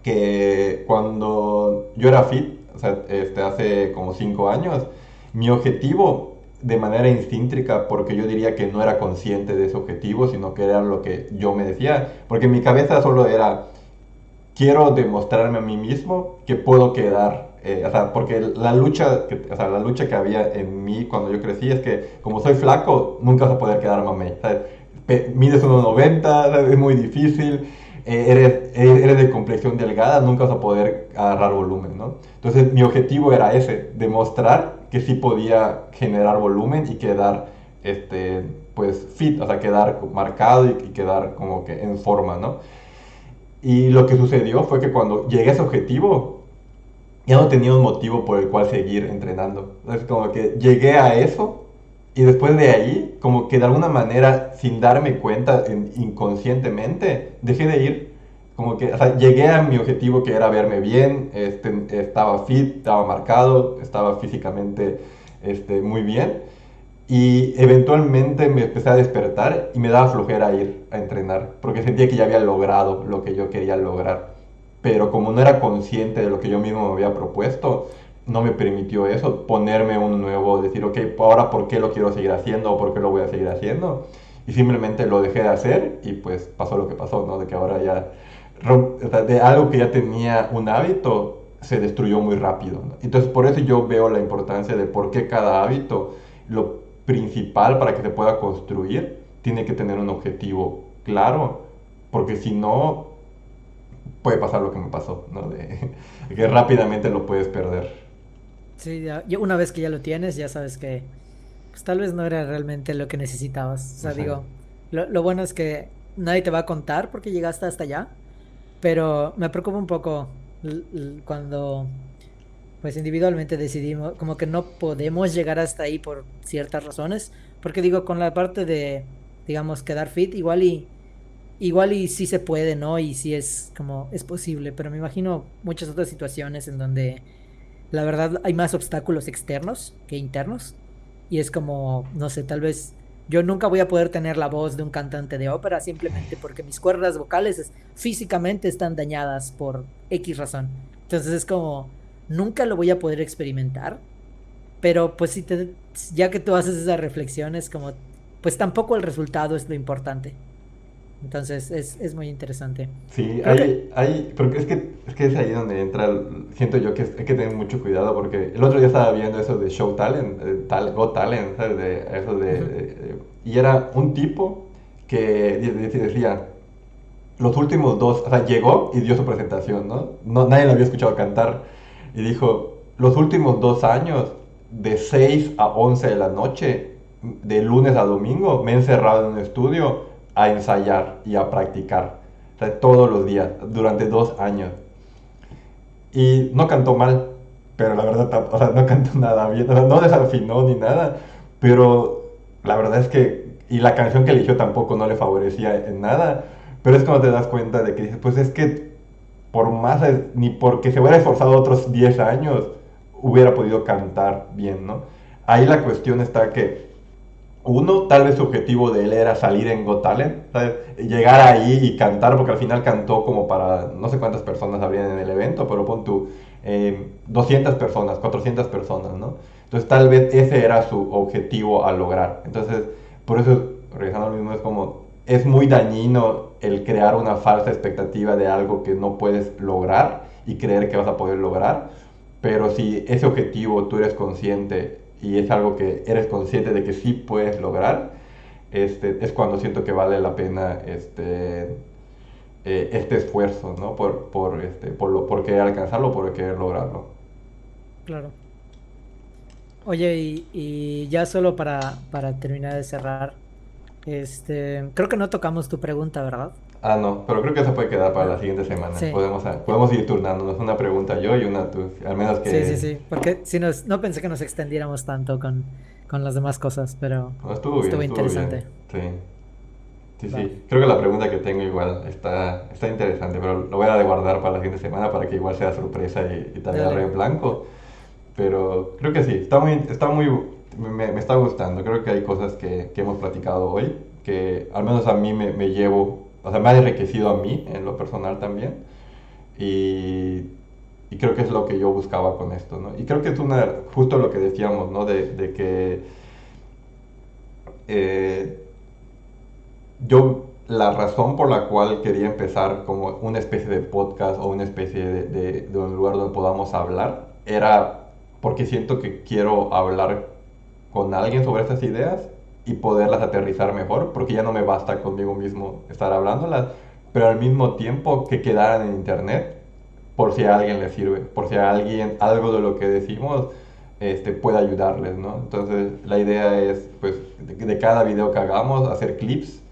que cuando yo era fit, o sea, hace como 5 años, mi objetivo de manera incíntrica, porque yo diría que no era consciente de ese objetivo, sino que era lo que yo me decía, porque en mi cabeza solo era, quiero demostrarme a mí mismo que puedo quedar, o sea, porque la lucha que había en mí cuando yo crecí es que como soy flaco, nunca vas a poder quedar mamey, ¿sabes? Mides 1,90, ¿sabes? Es muy difícil, eres de complexión delgada, nunca vas a poder agarrar volumen, ¿no? Entonces mi objetivo era ese, demostrar que sí podía generar volumen y quedar, pues, fit, o sea, quedar marcado y quedar como que en forma, ¿no? Y lo que sucedió fue que cuando llegué a ese objetivo, ya no tenía un motivo por el cual seguir entrenando. Entonces, como que llegué a eso y después de ahí, como que de alguna manera, sin darme cuenta, inconscientemente, dejé de ir. Como que, o sea, llegué a mi objetivo que era verme bien, estaba fit, estaba marcado, estaba físicamente muy bien. Y eventualmente me empecé a despertar y me daba flojera ir a entrenar, porque sentía que ya había logrado lo que yo quería lograr. Pero como no era consciente de lo que yo mismo me había propuesto, no me permitió eso, ponerme un nuevo, decir, ok, ahora por qué lo quiero seguir haciendo o por qué lo voy a seguir haciendo. Y simplemente lo dejé de hacer y pues pasó lo que pasó, ¿no? De que ahora ya, o sea, de algo que ya tenía un hábito, se destruyó muy rápido, ¿no? Entonces por eso yo veo la importancia de por qué cada hábito, lo principal para que se pueda construir, tiene que tener un objetivo claro, porque si no, puede pasar lo que me pasó, ¿no? De que rápidamente lo puedes perder. Sí, una vez que ya lo tienes, ya sabes que pues tal vez no era realmente lo que necesitabas. O sea, Sí, digo, lo bueno es que nadie te va a contar porque llegaste hasta allá, pero me preocupa un poco cuando pues individualmente decidimos, como que no podemos llegar hasta ahí por ciertas razones, porque digo, con la parte de, digamos, quedar fit, igual y sí se puede, ¿no? Y sí es como, es posible, pero me imagino muchas otras situaciones en donde la verdad hay más obstáculos externos que internos, y es como, no sé, tal vez yo nunca voy a poder tener la voz de un cantante de ópera simplemente porque mis cuerdas vocales físicamente están dañadas por X razón. Entonces es como, nunca lo voy a poder experimentar, pero pues si ya que tú haces esa reflexión es como, pues tampoco el resultado es lo importante. Entonces es muy interesante. sí, Creo que... porque es que es ahí donde entra, siento yo que hay que tener mucho cuidado, porque el otro día estaba viendo eso de Show Talent, Got Talent, ¿sabes? De, eso Ujú. y era un tipo que decía, los últimos dos, o sea, llegó y dio su presentación, ¿no? Nadie lo había escuchado cantar. Y dijo, los últimos 2 años, de 6 a 11 de la noche, de lunes a domingo, me he encerrado en un estudio a ensayar y a practicar. O sea, todos los días, durante 2 años. Y no cantó mal, pero la verdad, o sea, no cantó nada bien, o sea, no desafinó ni nada, pero la verdad es que, y la canción que eligió tampoco no le favorecía en nada, pero es cuando te das cuenta de que dices, pues es que por más, ni porque se hubiera esforzado otros 10 años, hubiera podido cantar bien, ¿no? Ahí la cuestión está que uno, tal vez su objetivo de él era salir en Got Talent, ¿sabes? Llegar ahí y cantar, porque al final cantó como para no sé cuántas personas habrían en el evento, pero pon tú 200 personas, 400 personas, ¿no? Entonces tal vez ese era su objetivo a lograr. Entonces, por eso, regresando al mismo, es como, es muy dañino el crear una falsa expectativa de algo que no puedes lograr y creer que vas a poder lograr, pero si ese objetivo tú eres consciente y es algo que eres consciente de que sí puedes lograr, es cuando siento que vale la pena este esfuerzo, ¿no? Por querer alcanzarlo, por querer lograrlo. Claro. Oye, y ya solo para terminar de cerrar, creo que no tocamos tu pregunta, ¿verdad? Ah, no, pero creo que se puede quedar para No. la siguiente semana. Sí. Podemos ir turnándonos una pregunta yo y una tú. Al menos Sí, sí, que sí, porque si no pensé que nos extendiéramos tanto con las demás cosas, pero no, estuvo bien, estuvo estuvo bien. interesante. Sí, sí, Va, sí. Creo que la pregunta que tengo igual está interesante, pero lo voy a guardar para la siguiente semana para que igual sea sorpresa y te agarre dale. en blanco. Pero creo que sí, me está gustando. Creo que hay cosas que hemos platicado hoy que al menos a mí me llevo, o sea, me ha enriquecido a mí en lo personal también. Y, y creo que es lo que yo buscaba con esto, ¿no? Y creo que es justo lo que decíamos, ¿no? De que eh, la razón por la cual quería empezar como una especie de podcast o una especie de un lugar donde podamos hablar era porque siento que quiero hablar con alguien sobre estas ideas y poderlas aterrizar mejor, porque ya no me basta conmigo mismo estar hablándolas, pero al mismo tiempo que quedaran en internet por si a alguien le sirve, por si a alguien algo de lo que decimos puede ayudarles, ¿no? Entonces la idea es, pues, de cada video que hagamos, hacer clips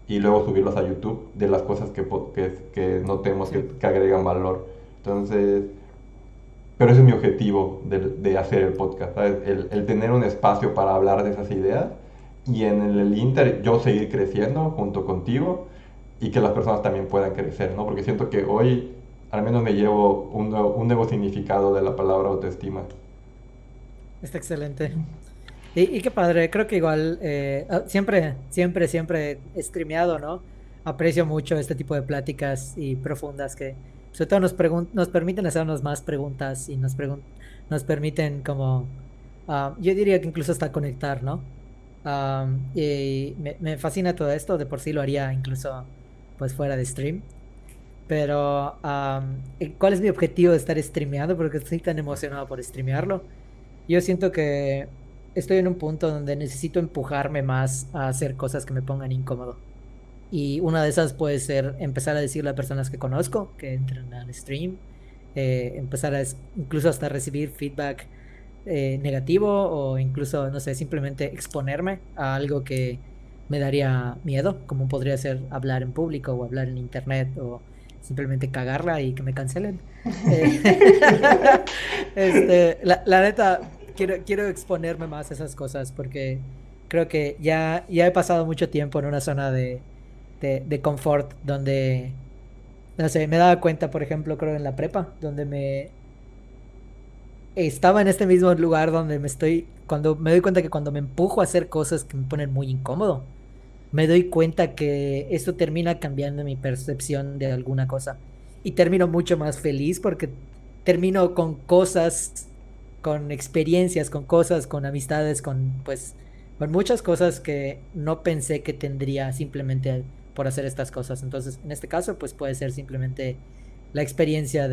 y luego subirlos a YouTube de las cosas que notemos Sí. que agregan valor. Entonces, pero ese es mi objetivo de hacer el podcast, ¿sabes? El tener un espacio para hablar de esas ideas y en el Inter yo seguir creciendo junto contigo y que las personas también puedan crecer, ¿no? Porque siento que hoy al menos me llevo un nuevo significado de la palabra autoestima. Está excelente. Y qué padre, creo que igual siempre he streameado, ¿no? Aprecio mucho este tipo de pláticas y profundas que sobre todo nos permiten hacernos más preguntas y nos permiten como, yo diría que incluso hasta conectar, ¿no? Y me fascina todo esto, de por sí lo haría incluso pues fuera de stream. Pero, ¿cuál es mi objetivo de estar streameando? Porque estoy tan emocionado por streamearlo. Yo siento que estoy en un punto donde necesito empujarme más a hacer cosas que me pongan incómodo. Y una de esas puede ser empezar a decirle a personas que conozco que entren al stream, empezar incluso hasta recibir feedback negativo o incluso, no sé, simplemente exponerme a algo que me daría miedo, como podría ser hablar en público o hablar en internet o simplemente cagarla y que me cancelen. Eh, la neta, quiero exponerme más a esas cosas porque creo que ya he pasado mucho tiempo en una zona de confort donde, no sé, me daba cuenta, por ejemplo, creo en la prepa, donde estaba en este mismo lugar donde cuando me doy cuenta que cuando me empujo a hacer cosas que me ponen muy incómodo, me doy cuenta que esto termina cambiando mi percepción de alguna cosa y termino mucho más feliz porque termino con cosas, con experiencias, con cosas, con amistades, con muchas cosas que no pensé que tendría simplemente por hacer estas cosas. Entonces, en este caso, pues puede ser simplemente la experiencia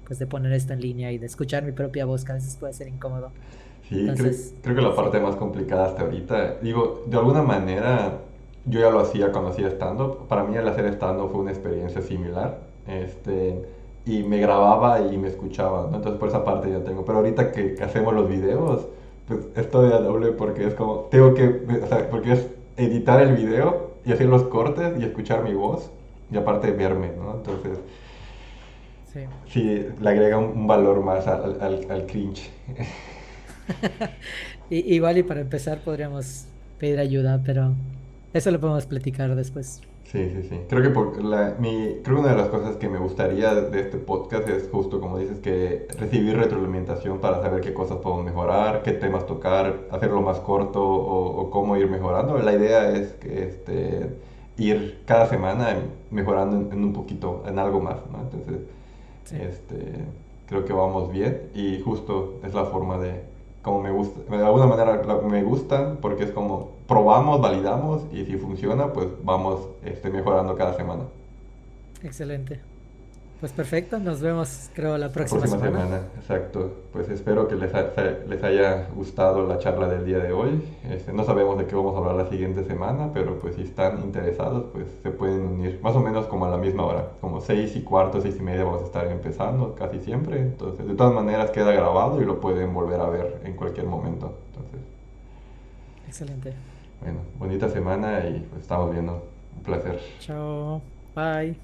pues de poner esto en línea y de escuchar mi propia voz, que a veces puede ser incómodo. Sí, Entonces, creo que la sí, parte más complicada hasta ahorita, digo, de alguna manera yo ya lo hacía cuando hacía stand-up. Para mí el hacer stand-up fue una experiencia similar. Y me grababa y me escuchaba, ¿no? Entonces por esa parte ya tengo. Pero ahorita que hacemos los videos, pues es todavía doble porque es como, o sea, porque es editar el video y hacer los cortes y escuchar mi voz y aparte verme, ¿no? Entonces, sí. sí, le agrega un valor más al cringe. Igual y para empezar podríamos pedir ayuda, pero eso lo podemos platicar después. Sí, sí, sí. Creo que creo que una de las cosas que me gustaría de este podcast es justo como dices, que recibir retroalimentación para saber qué cosas podemos mejorar, qué temas tocar, hacerlo más corto o cómo ir mejorando. La idea es que ir cada semana mejorando en un poquito, en algo más, ¿no? Entonces, Sí, este, creo que vamos bien y justo es la forma de, como me gusta, de alguna manera me gustan porque es como probamos, validamos y si funciona, pues vamos mejorando cada semana. excelente. Pues perfecto, nos vemos creo la La próxima próxima semana. semana, exacto. Pues espero que les haya gustado la charla del día de hoy. No sabemos de qué vamos a hablar la siguiente semana, pero pues si están interesados, pues se pueden unir más o menos como a la misma hora, como 6:15, 6:30 vamos a estar empezando casi siempre. Entonces, de todas maneras queda grabado y lo pueden volver a ver en cualquier momento. Entonces, Excelente. bueno, bonita semana y pues estamos viendo. Un placer. Chao. Bye.